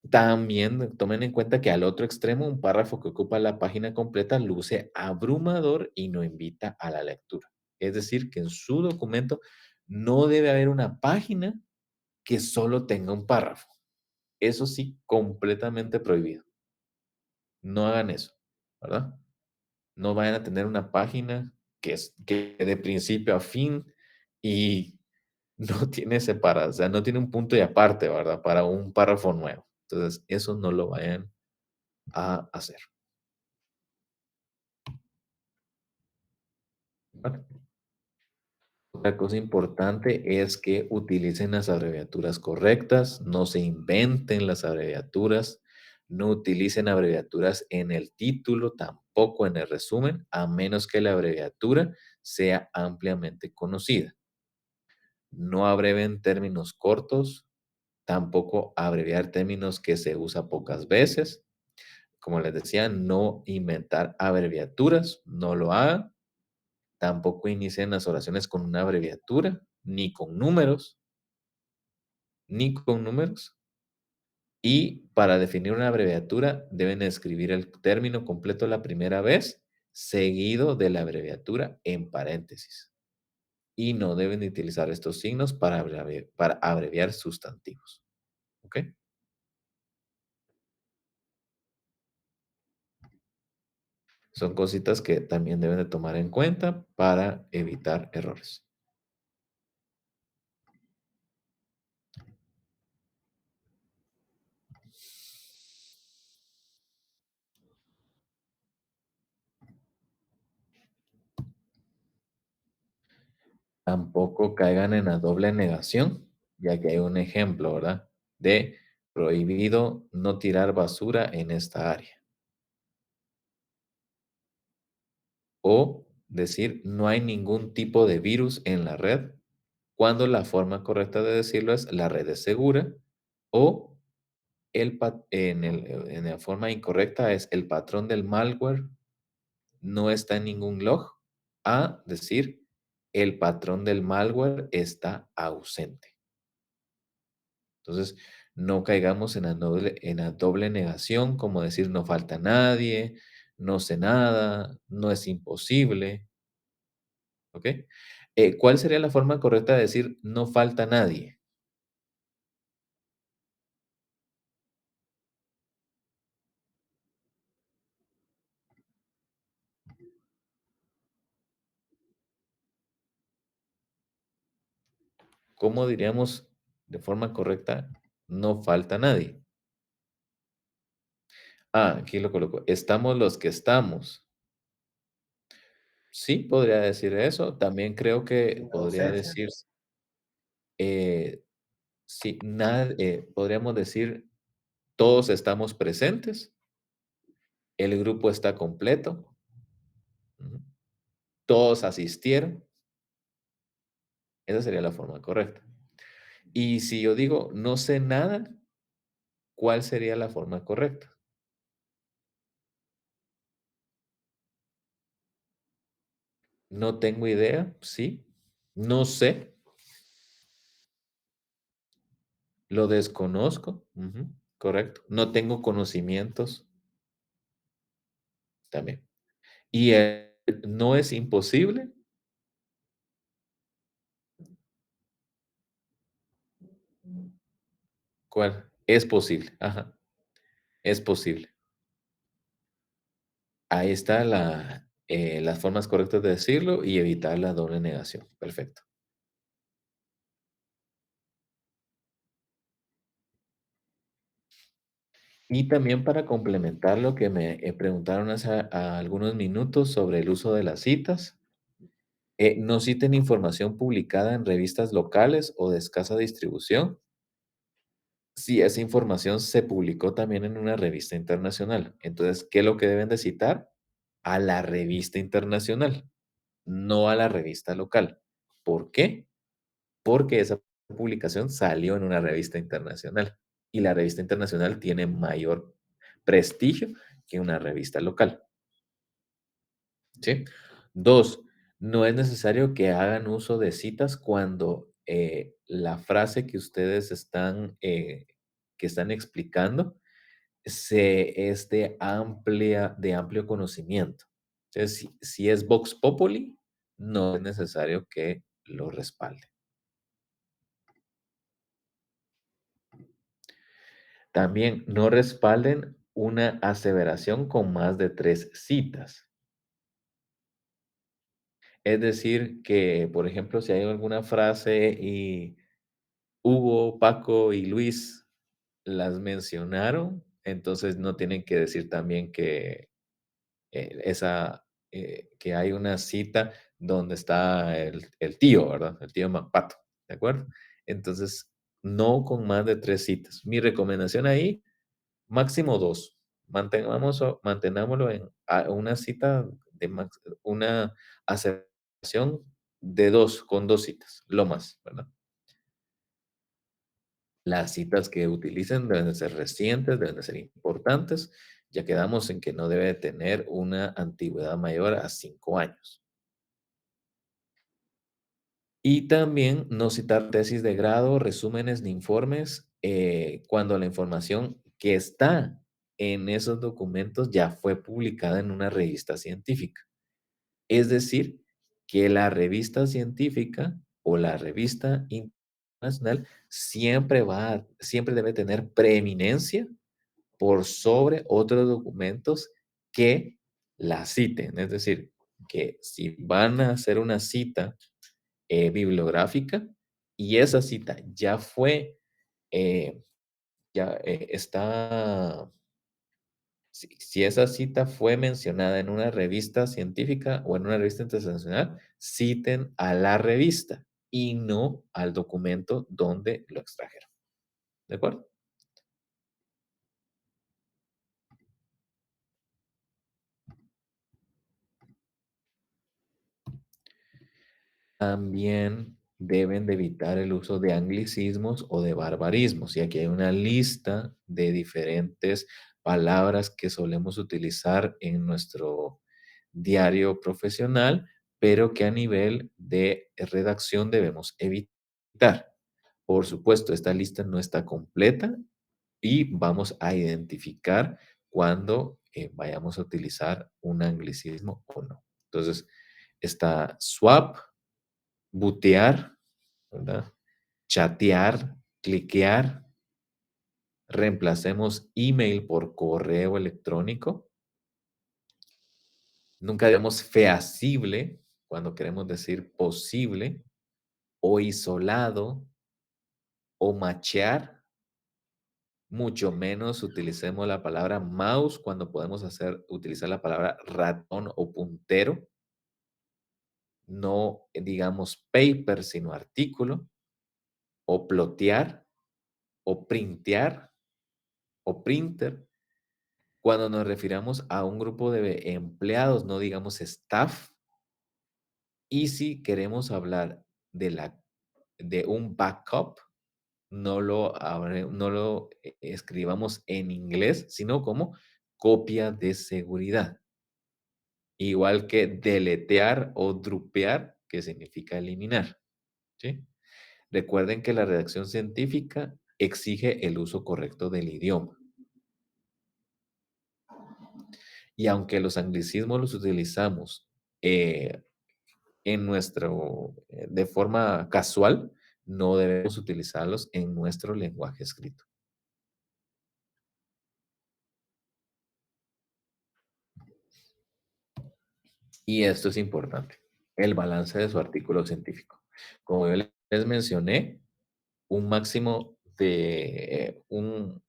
A: También tomen en cuenta que al otro extremo, un párrafo que ocupa la página completa luce abrumador y no invita a la lectura. Es decir, que en su documento no debe haber una página que solo tenga un párrafo. Eso sí, completamente prohibido. No hagan eso, ¿verdad? No vayan a tener una página que de principio a fin y no tiene separación, o sea, no tiene un punto y aparte, ¿verdad? Para un párrafo nuevo. Entonces, eso no lo vayan a hacer. ¿Vale? Otra cosa importante es que utilicen las abreviaturas correctas, no se inventen las abreviaturas, no utilicen abreviaturas en el título, tampoco en el resumen, a menos que la abreviatura sea ampliamente conocida. No abreven términos cortos, tampoco abreviar términos que se usa pocas veces. Como les decía, no inventar abreviaturas, no lo hagan. Tampoco inicien las oraciones con una abreviatura, ni con números, ni con números. Y para definir una abreviatura deben escribir el término completo la primera vez, seguido de la abreviatura en paréntesis. Y no deben de utilizar estos signos para abreviar sustantivos. ¿Ok? Son cositas que también deben de tomar en cuenta para evitar errores. Tampoco caigan en la doble negación, ya que hay un ejemplo, ¿verdad? De prohibido no tirar basura en esta área. O decir no hay ningún tipo de virus en la red, cuando la forma correcta de decirlo es la red es segura, o en la forma incorrecta es el patrón del malware no está en ningún log, a decir el patrón del malware está ausente. Entonces, no caigamos en la doble negación, como decir no falta nadie, no sé nada, no es imposible. ¿Ok? ¿Cuál sería la forma correcta de decir no falta nadie? ¿Cómo diríamos de forma correcta no falta nadie? Ah, aquí lo coloco. Estamos los que estamos. Sí, podría decir eso. También creo que podría decir, eh, sí, podríamos decir todos estamos presentes, el grupo está completo, ujú, todos asistieron. Esa sería la forma correcta. Y si yo digo no sé nada, ¿cuál sería la forma correcta? No tengo idea, sí. No sé, lo desconozco, ujú, correcto. No tengo conocimientos, también. Y no es imposible, ¿cuál? Es posible, ajá, es posible. Ahí está las formas correctas de decirlo y evitar la doble negación. Perfecto. Y también para complementar lo que me preguntaron hace algunos minutos sobre el uso de las citas, no citen información publicada en revistas locales o de escasa distribución si esa información se publicó también en una revista internacional. Entonces, ¿qué es lo que deben de citar? A la revista internacional, no a la revista local. ¿Por qué? Porque esa publicación salió en una revista internacional y la revista internacional tiene mayor prestigio que una revista local. ¿Sí? Dos, no es necesario que hagan uso de citas cuando la frase que ustedes que están explicando es de amplio conocimiento. Entonces, si es Vox Populi, no es necesario que lo respalde. También no respalden una aseveración con más de 3 citas. Es decir, que, por ejemplo, si hay alguna frase y Hugo, Paco y Luis las mencionaron, entonces no tienen que decir también que que hay una cita donde está el tío, ¿verdad? El tío Pato, ¿de acuerdo? Entonces, no con más de 3 citas. Mi recomendación ahí, máximo 2. Mantenámoslo en una cita una aceptación de 2, con 2 citas, lo más, ¿verdad? Las citas que utilicen deben de ser recientes, deben de ser importantes. Ya quedamos en que no debe tener una antigüedad mayor a 5 años. Y también no citar tesis de grado, resúmenes ni informes cuando la información que está en esos documentos ya fue publicada en una revista científica. Es decir, que la revista científica o la revista internacional siempre debe tener preeminencia por sobre otros documentos que la citen. Es decir, que si van a hacer una cita bibliográfica y esa cita ya fue, ya está, si esa cita fue mencionada en una revista científica o en una revista internacional, citen a la revista y no al documento donde lo extrajeron. ¿De acuerdo? También deben de evitar el uso de anglicismos o de barbarismos. Y aquí hay una lista de diferentes palabras que solemos utilizar en nuestro diario profesional, pero que a nivel de redacción debemos evitar. Por supuesto, esta lista no está completa y vamos a identificar cuando vayamos a utilizar un anglicismo o no. Entonces, está swap, butear, ¿verdad? Chatear, cliquear, reemplacemos email por correo electrónico. Nunca digamos feasible cuando queremos decir posible, o isolado, o machear. Mucho menos utilicemos la palabra mouse cuando podemos utilizar la palabra ratón o puntero. No digamos paper, sino artículo, o plotear, o printear, o printer. Cuando nos refiramos a un grupo de empleados, no digamos staff. Y si queremos hablar de un backup, no lo escribamos en inglés, sino como copia de seguridad. Igual que deletear o drupear, que significa eliminar. ¿Sí? Recuerden que la redacción científica exige el uso correcto del idioma. Y aunque los anglicismos los utilizamos de forma casual, no debemos utilizarlos en nuestro lenguaje escrito. Y esto es importante, el balance de su artículo científico. Como yo les mencioné, un máximo de un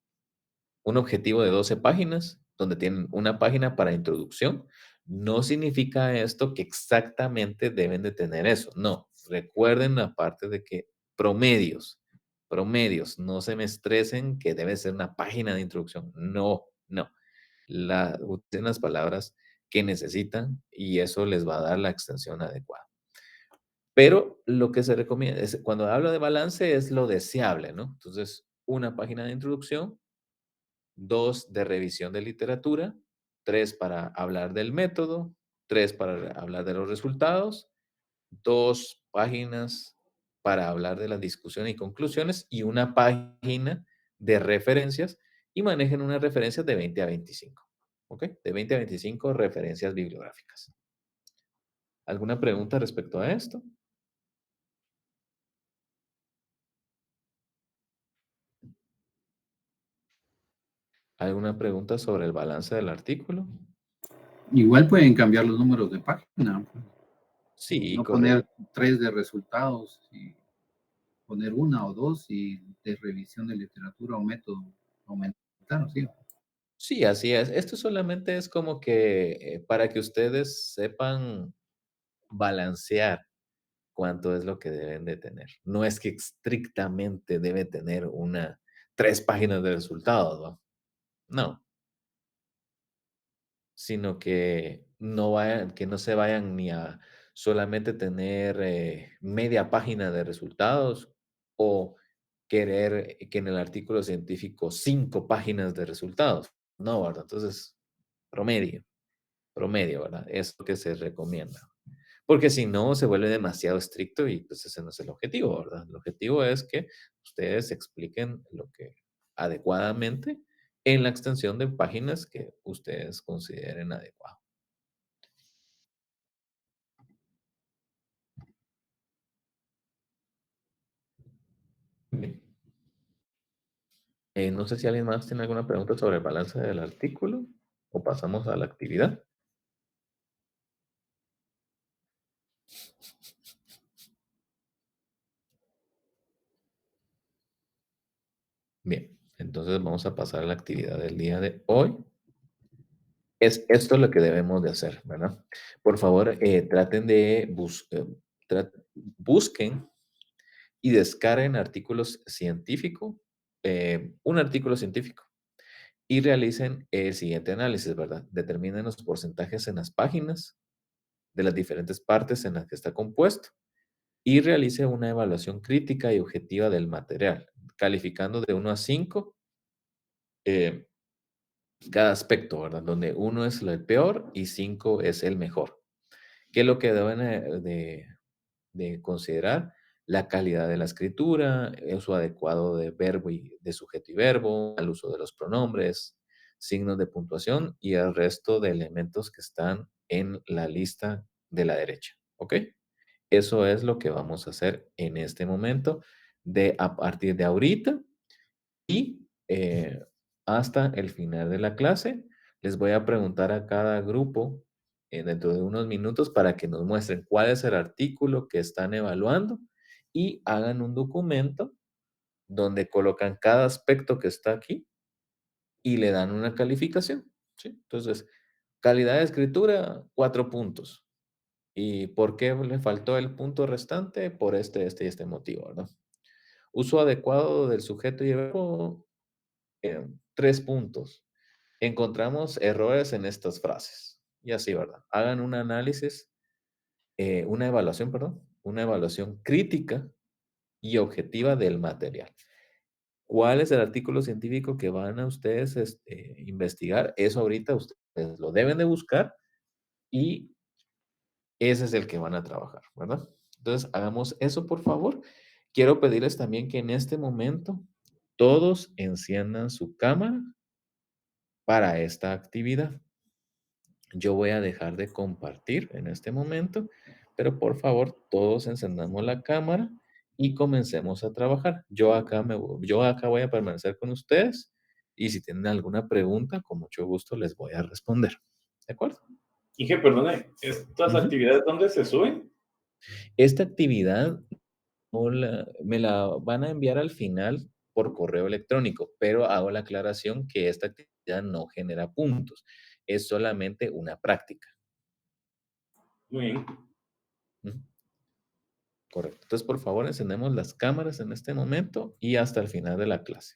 A: objetivo de 12 páginas, donde tienen una página para introducción. No significa esto que exactamente deben de tener eso. No, recuerden la parte de que promedios, no se me estresen que debe ser una página de introducción. No, no. Utilicen las palabras que necesitan y eso les va a dar la extensión adecuada. Pero lo que se recomienda, cuando hablo de balance, es lo deseable, ¿no? Entonces, una página de introducción, 2 de revisión de literatura, 3 para hablar del método, 3 para hablar de los resultados, 2 páginas para hablar de las discusiones y conclusiones y una página de referencias y manejen unas referencias de 20 a 25. ¿Ok? De 20 a 25 referencias bibliográficas. ¿Alguna pregunta respecto a esto? ¿Alguna pregunta sobre el balance del artículo?
D: Igual pueden cambiar los números de página.
A: Sí,
D: No
A: correcto.
D: poner 3 de resultados y poner 1 o 2 y de revisión de literatura o método aumentar, ¿sí?
A: Sí, así es. Esto solamente es como que para que ustedes sepan balancear cuánto es lo que deben de tener. No es que estrictamente debe tener 3 páginas de resultados, ¿no? No, sino que no se vayan ni a solamente tener media página de resultados o querer que en el artículo científico 5 páginas de resultados. No, ¿verdad? Entonces, promedio, promedio, ¿verdad? Es lo que se recomienda. Porque si no, se vuelve demasiado estricto y pues ese no es el objetivo, ¿verdad? El objetivo es que ustedes expliquen lo que adecuadamente en la extensión de páginas que ustedes consideren adecuado. Bien. No sé si alguien más tiene alguna pregunta sobre el balance del artículo o pasamos a la actividad. Bien, entonces vamos a pasar a la actividad del día de hoy. Es esto lo que debemos de hacer, ¿verdad? Por favor, traten de busquen y descarguen artículos científicos, un artículo científico, y realicen el siguiente análisis, ¿verdad? Determinen los porcentajes en las páginas de las diferentes partes en las que está compuesto y realice una evaluación crítica y objetiva del material, calificando de 1 a 5 eh, cada aspecto, ¿verdad? Donde 1 es el peor y 5 es el mejor. ¿Qué es lo que deben de considerar? La calidad de la escritura, el uso adecuado de verbo y de sujeto y verbo, el uso de los pronombres, signos de puntuación y el resto de elementos que están en la lista de la derecha. ¿Ok? Eso es lo que vamos a hacer en este momento a partir de ahorita y hasta el final de la clase. Les voy a preguntar a cada grupo dentro de unos minutos para que nos muestren cuál es el artículo que están evaluando y hagan un documento donde colocan cada aspecto que está aquí y le dan una calificación, ¿sí? Entonces, calidad de escritura, 4 puntos. ¿Y por qué le faltó el punto restante? Por este y este motivo, ¿verdad? Uso adecuado del sujeto y el verbo, 3 puntos. Encontramos errores en estas frases. Y así, ¿verdad? Hagan un análisis, una evaluación, perdón, una evaluación crítica y objetiva del material. ¿Cuál es el artículo científico que van a ustedes investigar? Eso ahorita ustedes lo deben de buscar y ese es el que van a trabajar, ¿verdad? Entonces, hagamos eso, por favor. Quiero pedirles también que en este momento todos enciendan su cámara para esta actividad. Yo voy a dejar de compartir en este momento, pero por favor, todos encendamos la cámara y comencemos a trabajar. Yo acá voy a permanecer con ustedes y si tienen alguna pregunta, con mucho gusto les voy a responder. ¿De acuerdo?
B: Inge, perdone, ¿estas
A: Ujú.
B: actividades dónde se suben?
A: Esta actividad me la van a enviar al final por correo electrónico, pero hago la aclaración que esta actividad no genera puntos, es solamente una práctica.
B: Muy bien.
A: Ujú. Correcto. Entonces, por favor, encendemos las cámaras en este momento y hasta el final de la clase.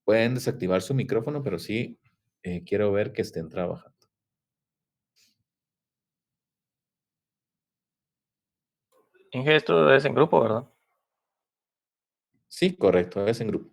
A: Pueden desactivar su micrófono, pero sí quiero ver que estén trabajando.
C: Inge, esto es en grupo, ¿verdad?
A: Sí, correcto, es en grupo.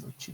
F: noche.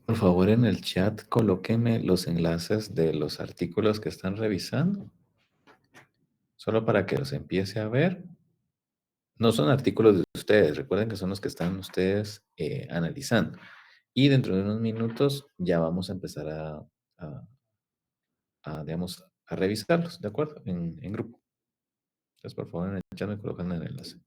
A: Por favor, en el chat colóquenme los enlaces de los artículos que están revisando, solo para que los empiece a ver. No son artículos de ustedes, recuerden que son los que están ustedes analizando. Y dentro de unos minutos ya vamos a empezar digamos, a revisarlos, ¿de acuerdo? En grupo. Entonces, por favor, en el chat me colocan el enlace.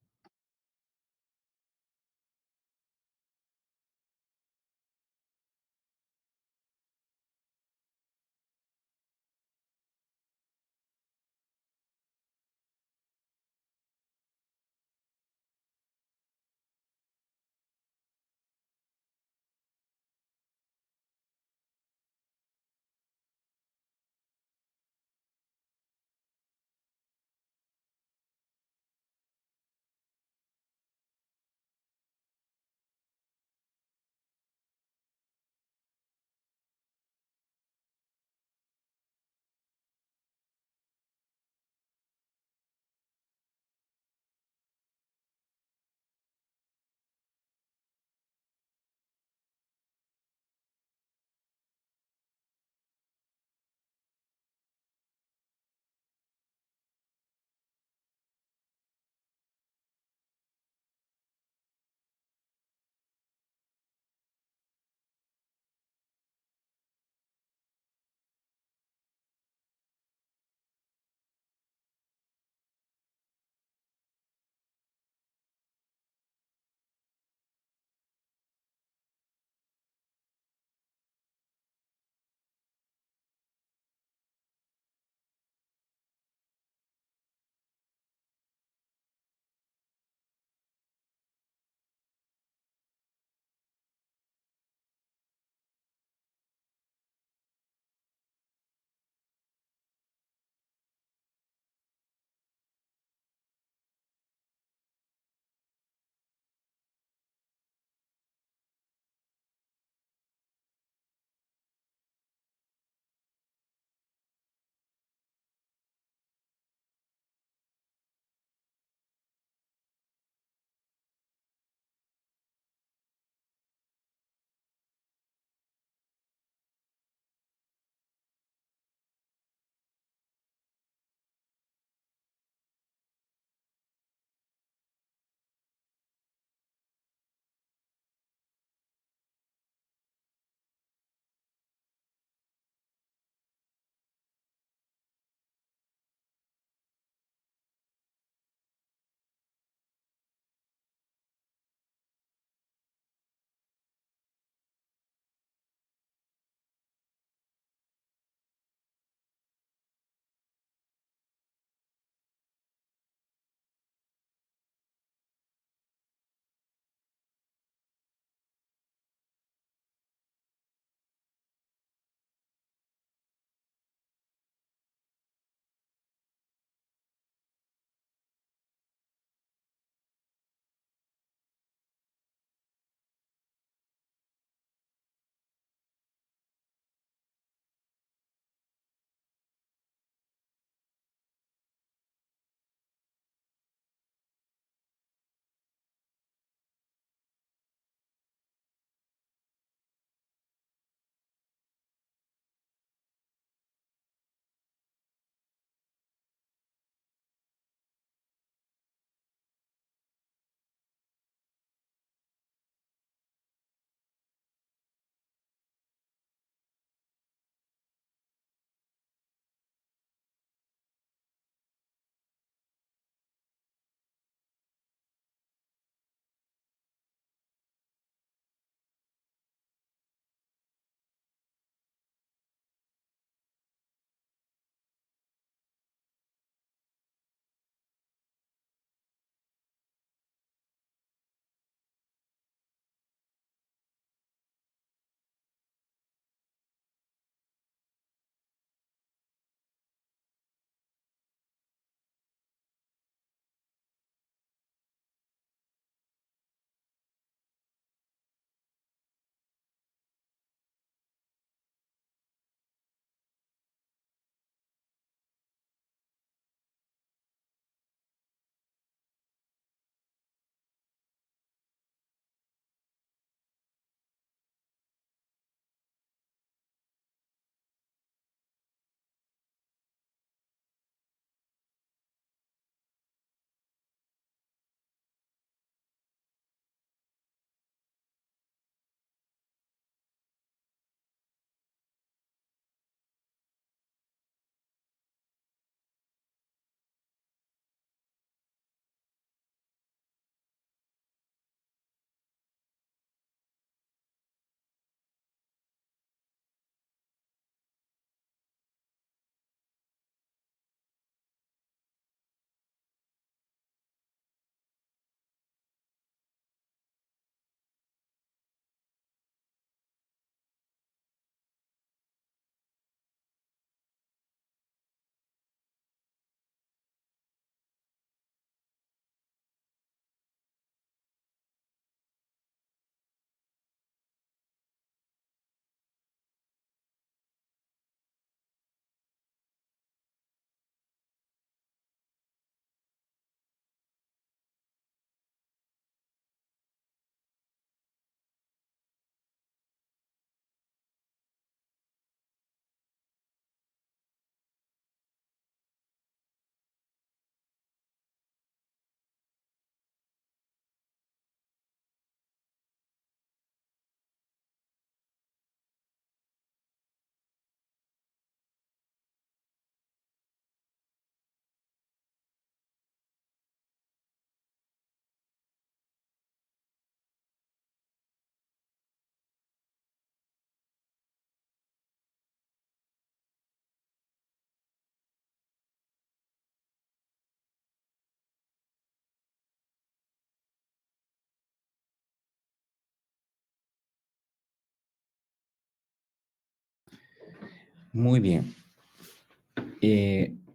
A: Muy bien.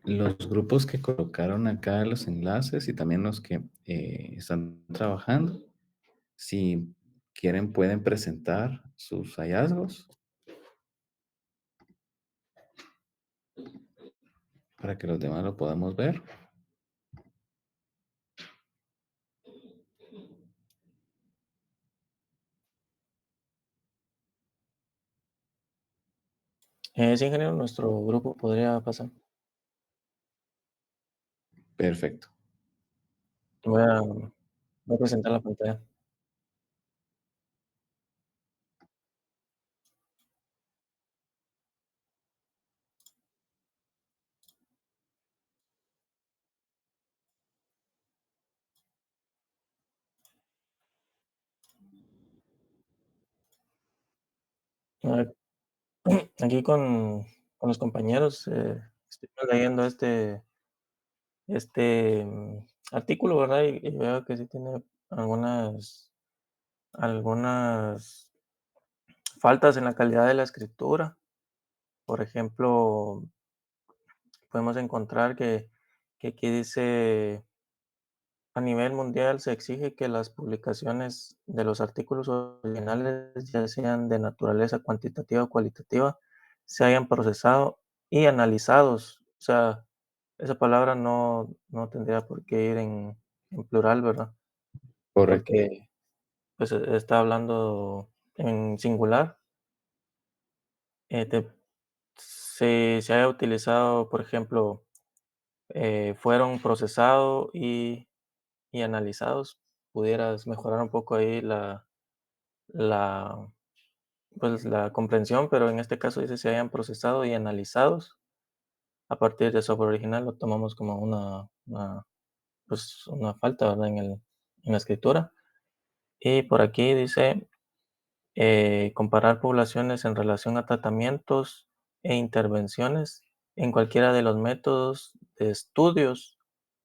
A: Los grupos que colocaron acá los enlaces y también los que están trabajando, si quieren pueden presentar sus hallazgos para que los demás lo podamos ver.
C: Sí, ingeniero, nuestro grupo podría pasar.
A: Perfecto.
C: Voy a presentar la pantalla. Ah, Aquí con los compañeros estuvimos leyendo artículo, ¿verdad? Y veo que sí tiene algunas faltas en la calidad de la escritura. Por ejemplo, podemos encontrar que aquí dice, a nivel mundial se exige que las publicaciones de los artículos originales, ya sean de naturaleza cuantitativa o cualitativa, se hayan procesado y analizados. O sea, esa palabra no tendría por qué ir en plural, ¿verdad?
A: Correcto.
C: Porque pues está hablando en singular. Eh, te- se haya utilizado, por ejemplo, fueron procesados y analizados, pudieras mejorar un poco ahí la, pues, la comprensión, pero en este caso dice se hayan procesado y analizados a partir de software original, lo tomamos como pues, una falta, ¿verdad? En la escritura. Y por aquí dice comparar poblaciones en relación a tratamientos e intervenciones en cualquiera de los métodos de estudios.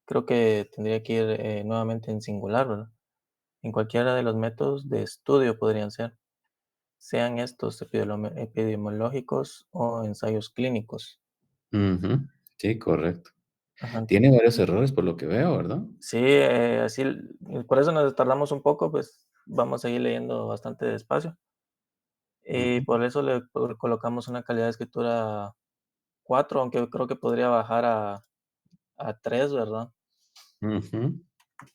C: Creo que tendría que ir nuevamente en singular, ¿verdad? En cualquiera de los métodos de estudio podrían ser, sean estos epidemiológicos o ensayos clínicos.
A: Ujú. Sí, correcto.
C: Ajá.
A: Tiene varios errores por lo que veo, ¿verdad?
C: Sí, por eso nos tardamos un poco, pues vamos a ir leyendo bastante despacio. Y
A: Ujú.
C: por eso colocamos una calidad de escritura 4, aunque creo que podría bajar a 3, ¿verdad?
A: Ujú.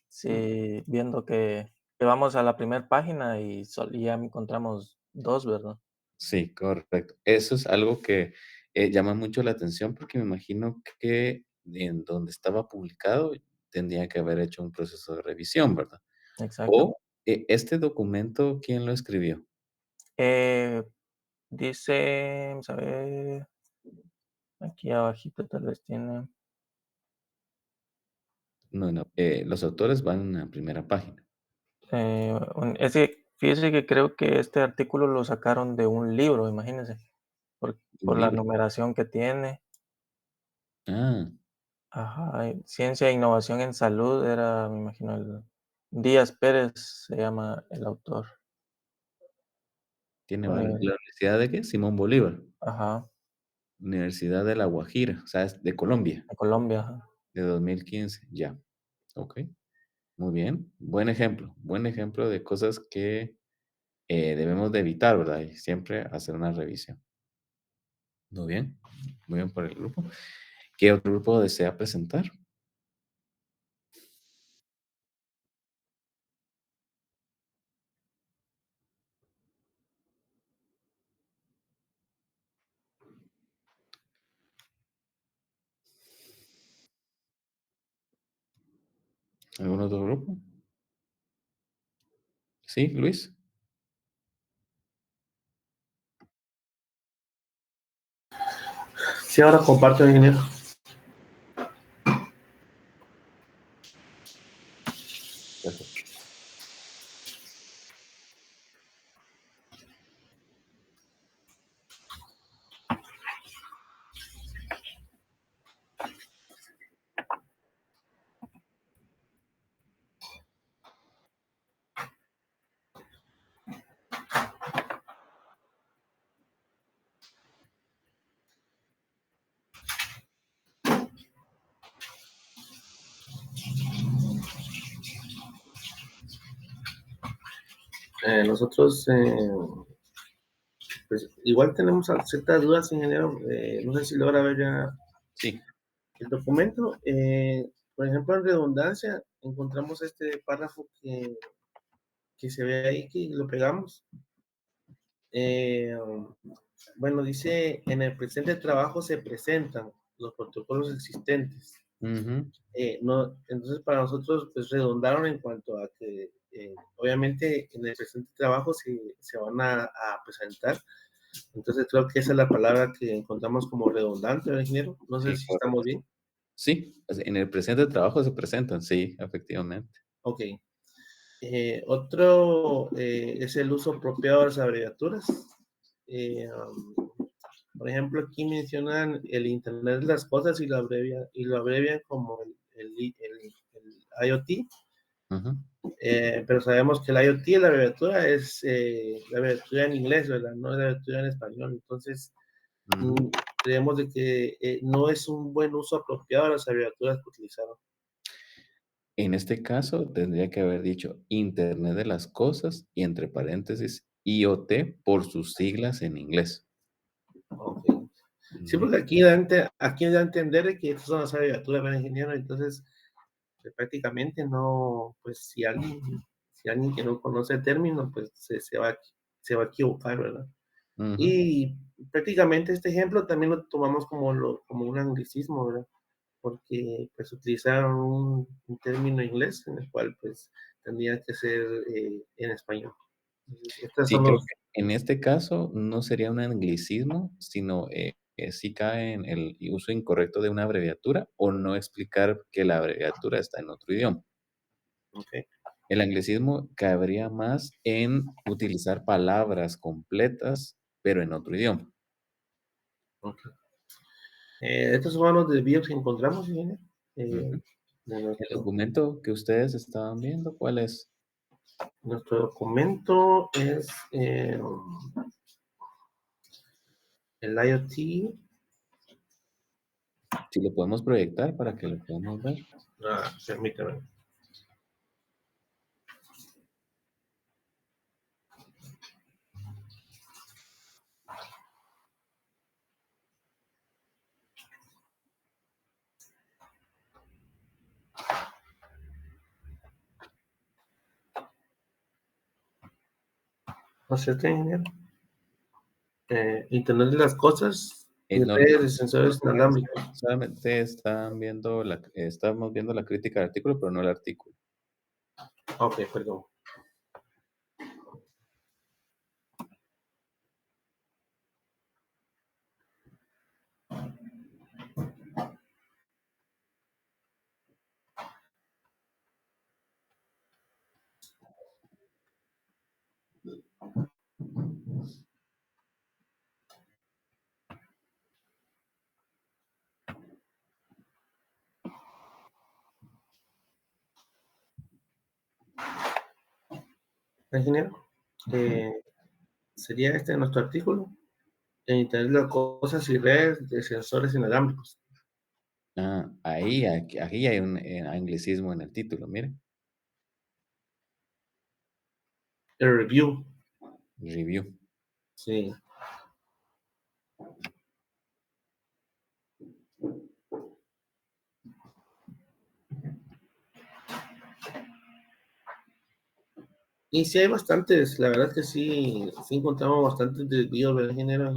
C: Sí, viendo que vamos a la primera página y ya encontramos 2, ¿verdad?
A: Sí, correcto. Eso es algo que llama mucho la atención porque me imagino que en donde estaba publicado tendría que haber hecho un proceso de revisión, ¿verdad?
C: Exacto.
A: O este documento, ¿quién lo escribió?
C: Eh, Dice, vamos a ver, aquí abajito tal vez tiene.
A: No, no, los autores van en la primera página.
C: Es que fíjese que creo que este artículo lo sacaron de un libro, imagínense,
A: Un
C: por la
A: libro.
C: numeración que tiene.
A: Ah,
C: Ajá, Ciencia e Innovación en Salud era, me imagino, Díaz Pérez se llama el autor.
A: tiene varios.
C: Eh,
A: ¿La Universidad de qué? Simón Bolívar.
C: ajá,
A: Universidad de La Guajira, o sea, es de Colombia,
C: de Colombia, ajá.
A: de 2015, ya. Ok, muy bien. Buen ejemplo de cosas que debemos de evitar, ¿verdad? Y siempre hacer una revisión. Muy bien por el grupo. ¿Qué otro grupo desea presentar? ¿Algún otro grupo? Sí, Luis.
K: Sí, ahora comparto, ingeniero.
A: Perfecto.
K: Nosotros, pues igual tenemos ciertas dudas, ingeniero. No sé si logra ver ya
A: Sí.
K: el documento. Por ejemplo, en redundancia, encontramos este párrafo que se ve ahí, que lo pegamos. Bueno, dice, en el presente trabajo se presentan los protocolos existentes.
A: Ujú.
K: No, entonces, para nosotros, pues redundaron en cuanto a que, obviamente, en el presente trabajo se van a presentar. Entonces, creo que esa es la palabra que encontramos como redundante, ¿verdad, ingeniero? No sé
A: Sí,
K: si
A: correcto.
K: estamos bien.
A: Sí, en el presente trabajo se presentan, sí, efectivamente.
K: Ok. Otro es el uso apropiado de las abreviaturas. Por ejemplo, aquí mencionan el Internet de las cosas y lo abrevian como el IoT.
A: Ujú.
K: Pero sabemos que el IoT, la abreviatura es la abreviatura en inglés, ¿verdad? No es la abreviatura en español. Entonces,
A: Ujú.
K: creemos de que no es un buen uso apropiado de las abreviaturas que utilizaron.
A: En este caso, tendría que haber dicho Internet de las cosas y entre paréntesis IoT por sus siglas en inglés.
K: Ok. Sí,
A: Ujú.
K: porque aquí da a entender de que estas son las abreviaturas para ingenieros, entonces prácticamente no, pues si alguien que no conoce el término, pues se va a equivocar, ¿verdad?
A: Ujú.
K: Y prácticamente este ejemplo también lo tomamos como un anglicismo, ¿verdad? Porque pues utilizaron un término inglés en el cual pues tendría que ser en español. Entonces, estas
A: Sí,
K: son
A: creo
K: los...
A: que en este caso no sería un anglicismo, sino sí cae en el uso incorrecto de una abreviatura o no explicar que la abreviatura está en otro idioma.
K: Ok,
A: El anglicismo caería más en utilizar palabras completas, pero en otro idioma.
K: ok. Estos son los desvíos que encontramos, ingeniero,
A: Ujú.
K: de
A: El documento que ustedes estaban viendo, ¿cuál es?
K: nuestro documento es el IoT.
A: Si lo podemos proyectar para que lo podamos ver.
K: Permítame. ¿No es cierto, ingeniero? Internet de las cosas y
A: No,
K: redes de sensores inalámbricos.
A: solamente estamos viendo la crítica del artículo, pero no el artículo.
K: Ok, perdón. Ingeniero, sería este nuestro artículo. En Internet de las cosas y redes de sensores inalámbricos.
A: Aquí hay un anglicismo en el título, mire.
K: El review.
A: Review.
K: Sí. Y sí hay bastantes, la verdad que sí encontramos bastantes desvíos, ¿verdad, ingeniero?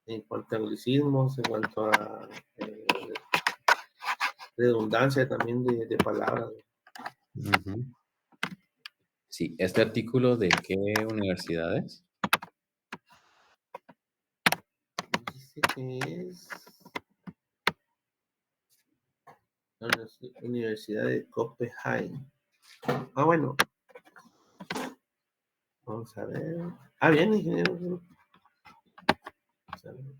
K: En cuanto a anglicismos, en cuanto a redundancia también de palabras.
A: Ujú. Sí, ¿este artículo de qué universidad es?
K: Dice que es la Universidad de Copenhague. Bueno, vamos a ver. Bien, ingeniero. Vamos a ver.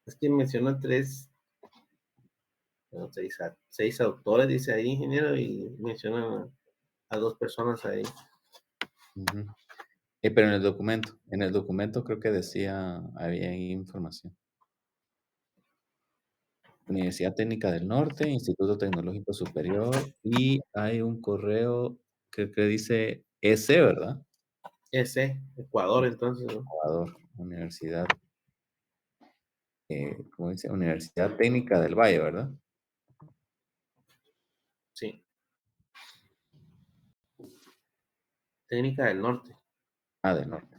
K: Es que menciona seis autores, dice ahí, ingeniero, y menciona a dos personas ahí.
A: Ujú. Pero en el documento creo que decía, había ahí información. Universidad Técnica del Norte, Instituto Tecnológico Superior, y hay un correo que dice EC, ¿verdad?
K: Ese, Ecuador, entonces, ¿no?
A: Ecuador, Universidad, ¿cómo dice? Universidad Técnica del Valle, ¿verdad?
K: Sí. Técnica del Norte.
A: Del Norte.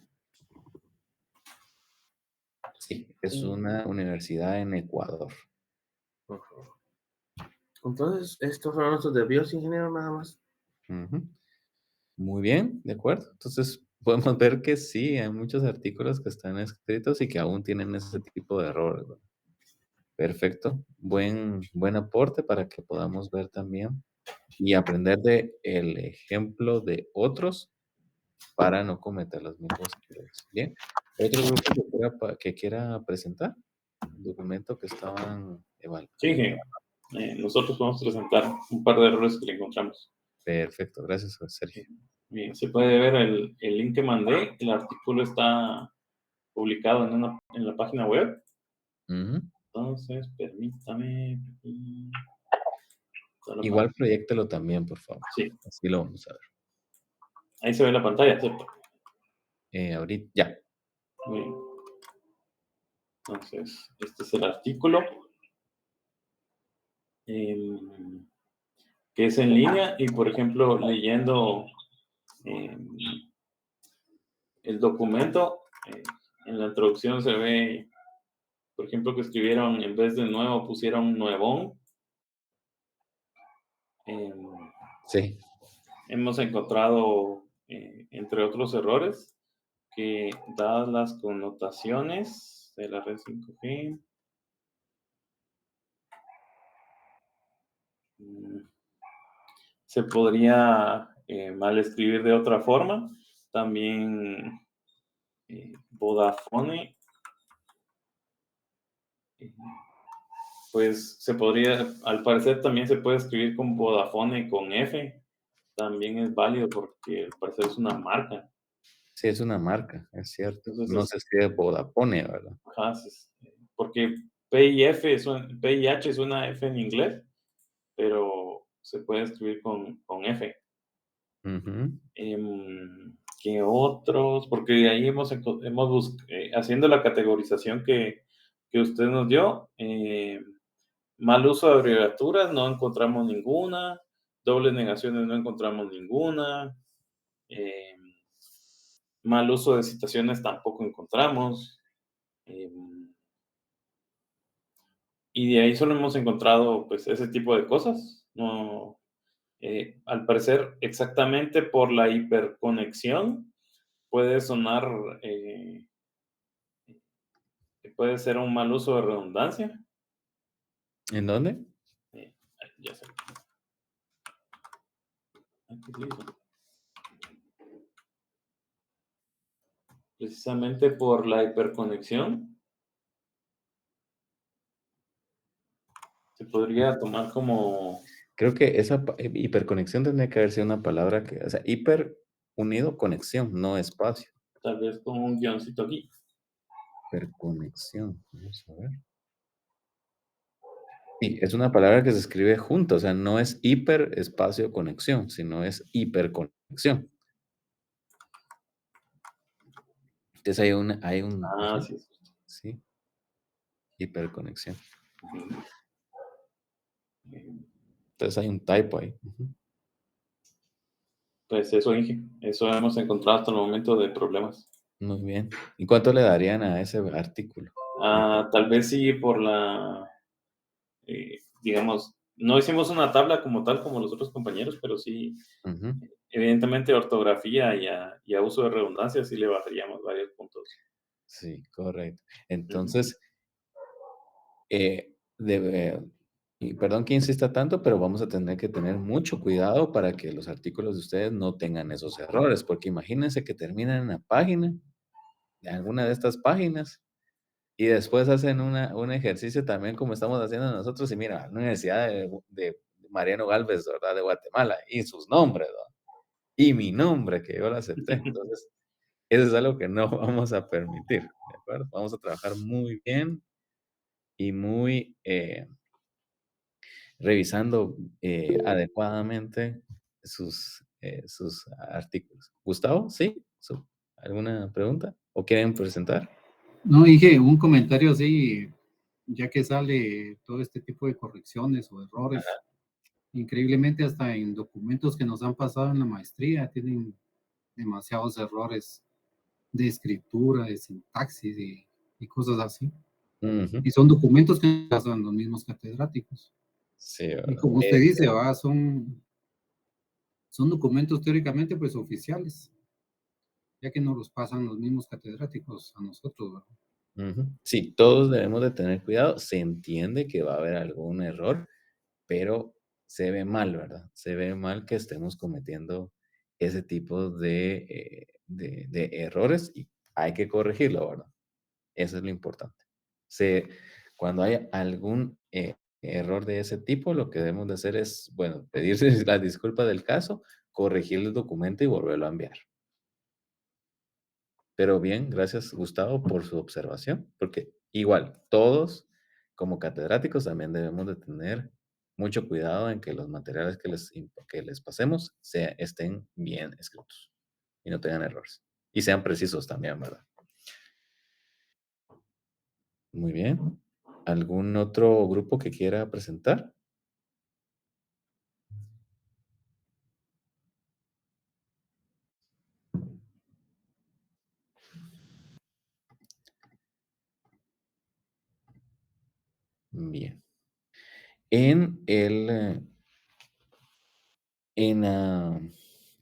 A: Sí, es una universidad en Ecuador.
K: Ujú. Entonces, estos son nuestros desvíos, ingeniero, nada más.
A: Ujú. Muy bien, de acuerdo. Entonces, podemos ver que sí, hay muchos artículos que están escritos y que aún tienen ese tipo de errores, ¿verdad? Perfecto. Buen aporte para que podamos ver también y aprender de el ejemplo de otros para no cometer los mismos errores. Bien. ¿Otro grupo que quiera presentar? El documento que estaban evaluando.
B: Sí, nosotros podemos presentar un par de errores que le encontramos.
A: Perfecto, gracias, Sergio.
B: Bien, se puede ver el link que mandé. El artículo está publicado en la página web.
A: Ujú.
B: Entonces, permítame.
A: Igual proyéctelo también, por favor.
B: Sí.
A: Así lo vamos a ver.
B: Ahí se ve la pantalla, ¿cierto?
A: Ahorita, ya.
B: Muy bien. Entonces, este es el artículo. Que es en línea y, por ejemplo, leyendo el documento, en la introducción se ve, por ejemplo, que escribieron, en vez de nuevo, pusieron nuevón.
A: Sí.
B: Hemos encontrado, entre otros errores, que dadas las connotaciones de la red 5G, se podría mal escribir de otra forma. También Vodafone, pues se podría, al parecer también se puede escribir con Vodafone con F. También es válido porque al parecer es una marca.
A: Sí, es una marca, es cierto.
B: Entonces
A: No se escribe Vodafone, ¿verdad?
B: Ajá, porque P y F, P y H es una F en inglés, pero se puede escribir con F.
A: Ujú.
B: ¿Qué otros? Porque de ahí haciendo la categorización que usted nos dio, mal uso de abreviaturas, no encontramos ninguna. Dobles negaciones, no encontramos ninguna. Mal uso de citaciones, tampoco encontramos. Y de ahí solo hemos encontrado, pues, ese tipo de cosas. No, al parecer, exactamente por la hiperconexión, puede sonar, puede ser un mal uso de redundancia.
A: ¿En dónde?
B: Ya sé. Aquí sí hizo. Precisamente por la hiperconexión, se podría tomar como...
A: Creo que esa hiperconexión tendría que haber sido una palabra que, o sea, hiper unido conexión, no espacio.
B: Tal vez con un guioncito aquí.
A: Hiperconexión, vamos a ver. Sí, es una palabra que se escribe junto, o sea, no es hiper espacio conexión, sino es hiperconexión. Entonces hay un ajá,
B: Sí.
A: Sí, hiperconexión. Entonces hay un typo ahí.
B: Pues eso hemos encontrado hasta el momento de problemas.
A: Muy bien. ¿Y cuánto le darían a ese artículo?
B: Tal vez sí por digamos, no hicimos una tabla como tal como los otros compañeros, pero sí, evidentemente ortografía y a uso de redundancia sí le bajaríamos varios puntos.
A: Sí, correcto. Entonces, y perdón que insista tanto, pero vamos a tener que tener mucho cuidado para que los artículos de ustedes no tengan esos errores, porque imagínense que terminan en la página, en alguna de estas páginas, y después hacen un ejercicio también como estamos haciendo nosotros, y mira, la Universidad de Mariano Galvez, ¿verdad? De Guatemala, y sus nombres, ¿verdad? Y mi nombre, que yo lo acepté. Entonces, eso es algo que no vamos a permitir, ¿de acuerdo? Vamos a trabajar muy bien y muy revisando adecuadamente sus artículos. Gustavo, ¿sí? ¿Alguna pregunta? ¿O quieren presentar?
D: No, dije un comentario así, ya que sale todo este tipo de correcciones o errores. Increíblemente, hasta en documentos que nos han pasado en la maestría, tienen demasiados errores de escritura, de sintaxis y cosas así. Y son documentos que pasan los mismos catedráticos.
A: Sí,
D: y como usted dice, son documentos teóricamente pues oficiales, ya que nos los pasan los mismos catedráticos a nosotros, ¿verdad?
A: Sí, todos debemos de tener cuidado. Se entiende que va a haber algún error, pero se ve mal, ¿verdad? Se ve mal que estemos cometiendo ese tipo de errores y hay que corregirlo, ¿verdad? Eso es lo importante. Cuando hay algún error de ese tipo, lo que debemos de hacer es, bueno, pedirse la disculpa del caso, corregir el documento y volverlo a enviar. Pero bien, gracias Gustavo por su observación, porque igual todos como catedráticos también debemos de tener mucho cuidado en que los materiales que les pasemos estén bien escritos y no tengan errores. Y sean precisos también, ¿verdad? Muy bien. ¿Algún otro grupo que quiera presentar? Bien. En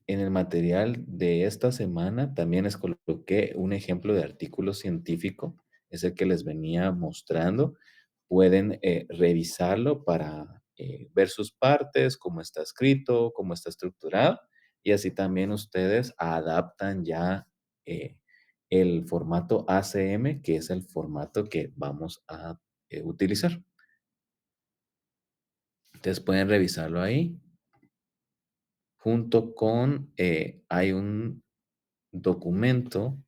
A: el material de esta semana también les coloqué un ejemplo de artículo científico, es el que les venía mostrando. Pueden revisarlo para ver sus partes, cómo está escrito, cómo está estructurado, y así también ustedes adaptan ya el formato ACM, que es el formato que vamos a utilizar. Ustedes pueden revisarlo ahí. Junto con, hay un documento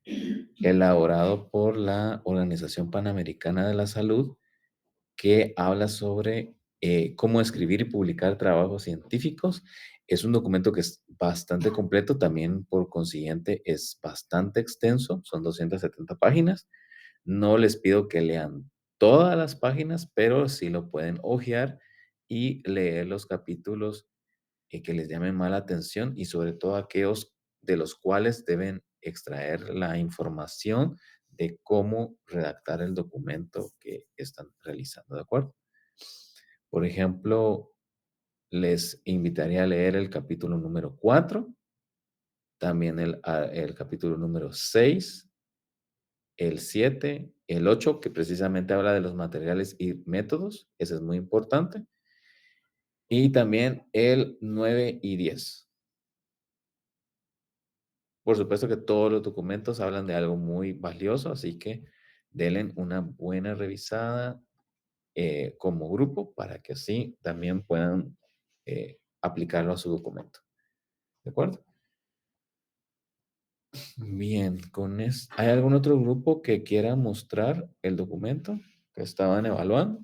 A: elaborado por la Organización Panamericana de la Salud que habla sobre cómo escribir y publicar trabajos científicos. Es un documento que es bastante completo, también por consiguiente es bastante extenso, son 270 páginas. No les pido que lean todas las páginas, pero sí lo pueden hojear y leer los capítulos que les llamen más la atención y sobre todo aquellos de los cuales deben extraer la información de cómo redactar el documento que están realizando, ¿de acuerdo? Por ejemplo, les invitaría a leer el capítulo número 4, también el capítulo número 6, el 7, el 8, que precisamente habla de los materiales y métodos, ese es muy importante, y también el 9 y 10. Por supuesto que todos los documentos hablan de algo muy valioso, así que denle una buena revisada como grupo para que así también puedan aplicarlo a su documento. ¿De acuerdo? Bien, ¿hay algún otro grupo que quiera mostrar el documento que estaban evaluando?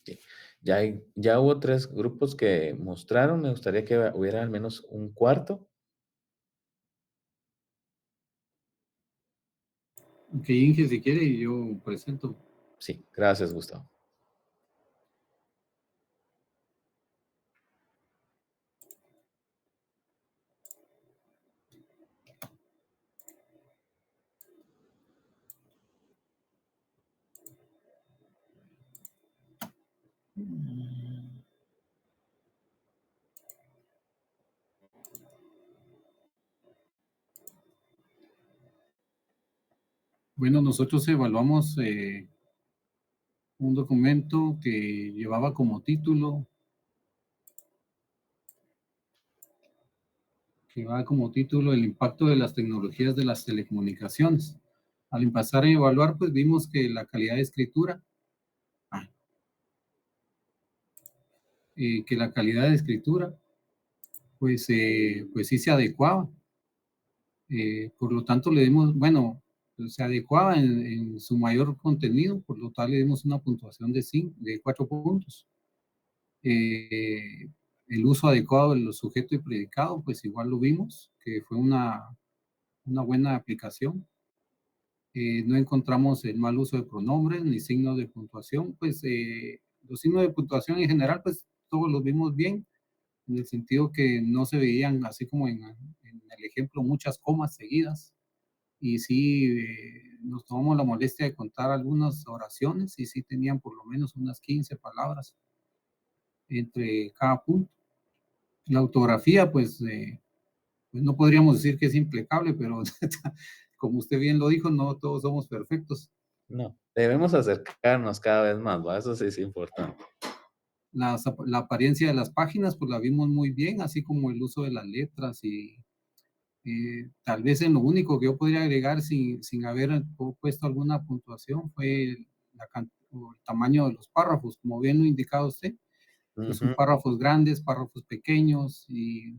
A: Sí. Ya hubo 3 grupos que mostraron. Me gustaría que hubiera al menos un cuarto.
D: Que Inge, si quiere, yo presento.
A: Sí, gracias, Gustavo.
D: Bueno, nosotros evaluamos un documento que llevaba como título el impacto de las tecnologías de las telecomunicaciones. Al empezar a evaluar, pues vimos que la calidad de escritura que la calidad de escritura, pues sí se adecuaba. Por lo tanto, le dimos, bueno, se adecuaba en su mayor contenido, por lo tanto le dimos una puntuación de 4 puntos. El uso adecuado de los sujetos y predicado, pues igual lo vimos, que fue una buena aplicación. No encontramos el mal uso de pronombres ni signos de puntuación, pues los signos de puntuación en general, pues todos los vimos bien, en el sentido que no se veían, así como en el ejemplo, muchas comas seguidas. Y sí, nos tomamos la molestia de contar algunas oraciones y sí tenían por lo menos unas 15 palabras entre cada punto. La ortografía, pues no podríamos decir que es impecable, pero como usted bien lo dijo, no todos somos perfectos.
A: No, debemos acercarnos cada vez más, ¿va? Eso sí es importante.
D: La apariencia de las páginas, pues la vimos muy bien, así como el uso de las letras y tal vez en lo único que yo podría agregar sin haber puesto alguna puntuación fue el tamaño de los párrafos, como bien lo indicaba usted. Pues son párrafos grandes, párrafos pequeños y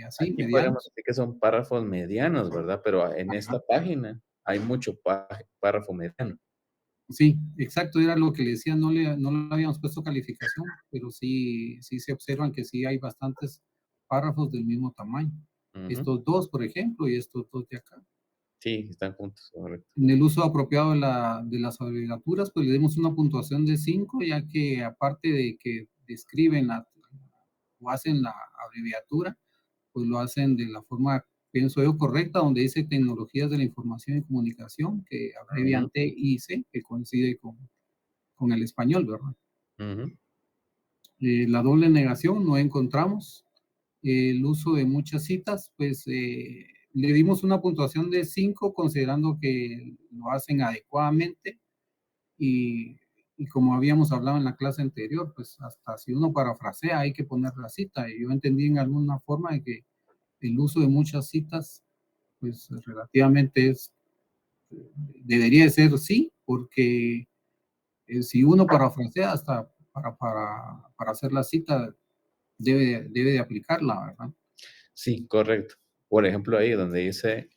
D: así,
A: Aquí podríamos
D: medianos.
A: decir que son párrafos medianos, ¿verdad? Pero en esta página hay mucho párrafo mediano.
D: Sí, exacto, era lo que le decía, no le habíamos puesto calificación, pero sí se observan que sí hay bastantes párrafos del mismo tamaño. Estos dos, por ejemplo, y estos dos de acá.
A: Sí, están juntos, correcto.
D: En el uso apropiado de las abreviaturas, pues le dimos una puntuación de 5, ya que aparte de que describen o hacen la abreviatura, pues lo hacen de la forma, pienso yo, correcta, donde dice tecnologías de la información y comunicación, que abrevian TIC, que coincide con el español, ¿verdad? La doble negación no encontramos. El uso de muchas citas, pues le dimos una puntuación de 5, considerando que lo hacen adecuadamente y como habíamos hablado en la clase anterior, pues hasta si uno parafrasea hay que poner la cita. Y yo entendí en alguna forma de que el uso de muchas citas, pues relativamente debería de ser sí, porque si uno parafrasea hasta para hacer la cita, debe de aplicarla, ¿verdad?
A: Sí, correcto. Por ejemplo, ahí donde dice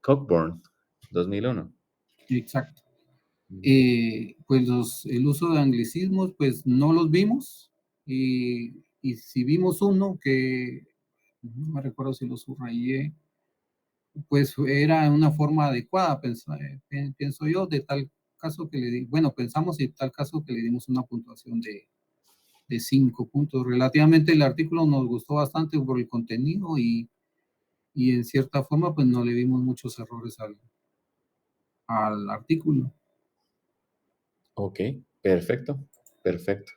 A: Cockburn, 2001.
D: Exacto. Pues el uso de anglicismos, pues no los vimos. Y si vimos uno que, no me recuerdo si lo subrayé, pues era una forma adecuada, pienso yo, de tal caso que pensamos y tal caso que le dimos una puntuación de 5 puntos. Relativamente el artículo nos gustó bastante por el contenido y en cierta forma pues no le dimos muchos errores al artículo.
A: Ok, perfecto, perfecto.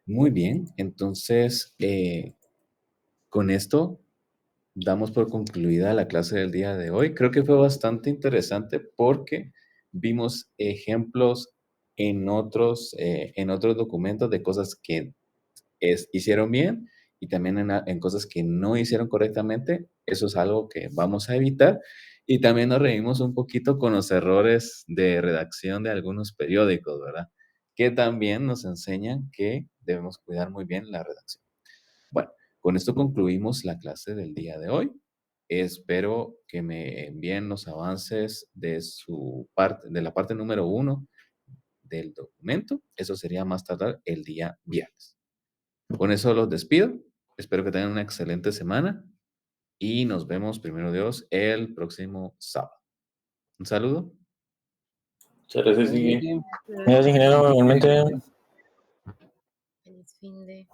A: Muy bien, entonces con esto damos por concluida la clase del día de hoy. Creo que fue bastante interesante porque vimos ejemplos en otros documentos de cosas que hicieron bien y también en cosas que no hicieron correctamente. Eso es algo que vamos a evitar. Y también nos reímos un poquito con los errores de redacción de algunos periódicos, ¿verdad? Que también nos enseñan que debemos cuidar muy bien la redacción. Bueno, con esto concluimos la clase del día de hoy. Espero que me envíen los avances de de la parte número 1 del documento. Eso sería más tardar el día viernes. Con eso los despido. Espero que tengan una excelente semana y nos vemos, primero Dios, el próximo sábado. Un saludo.
B: Muchas gracias, Inge.
C: Gracias, ingeniero, igualmente.
G: Feliz fin de.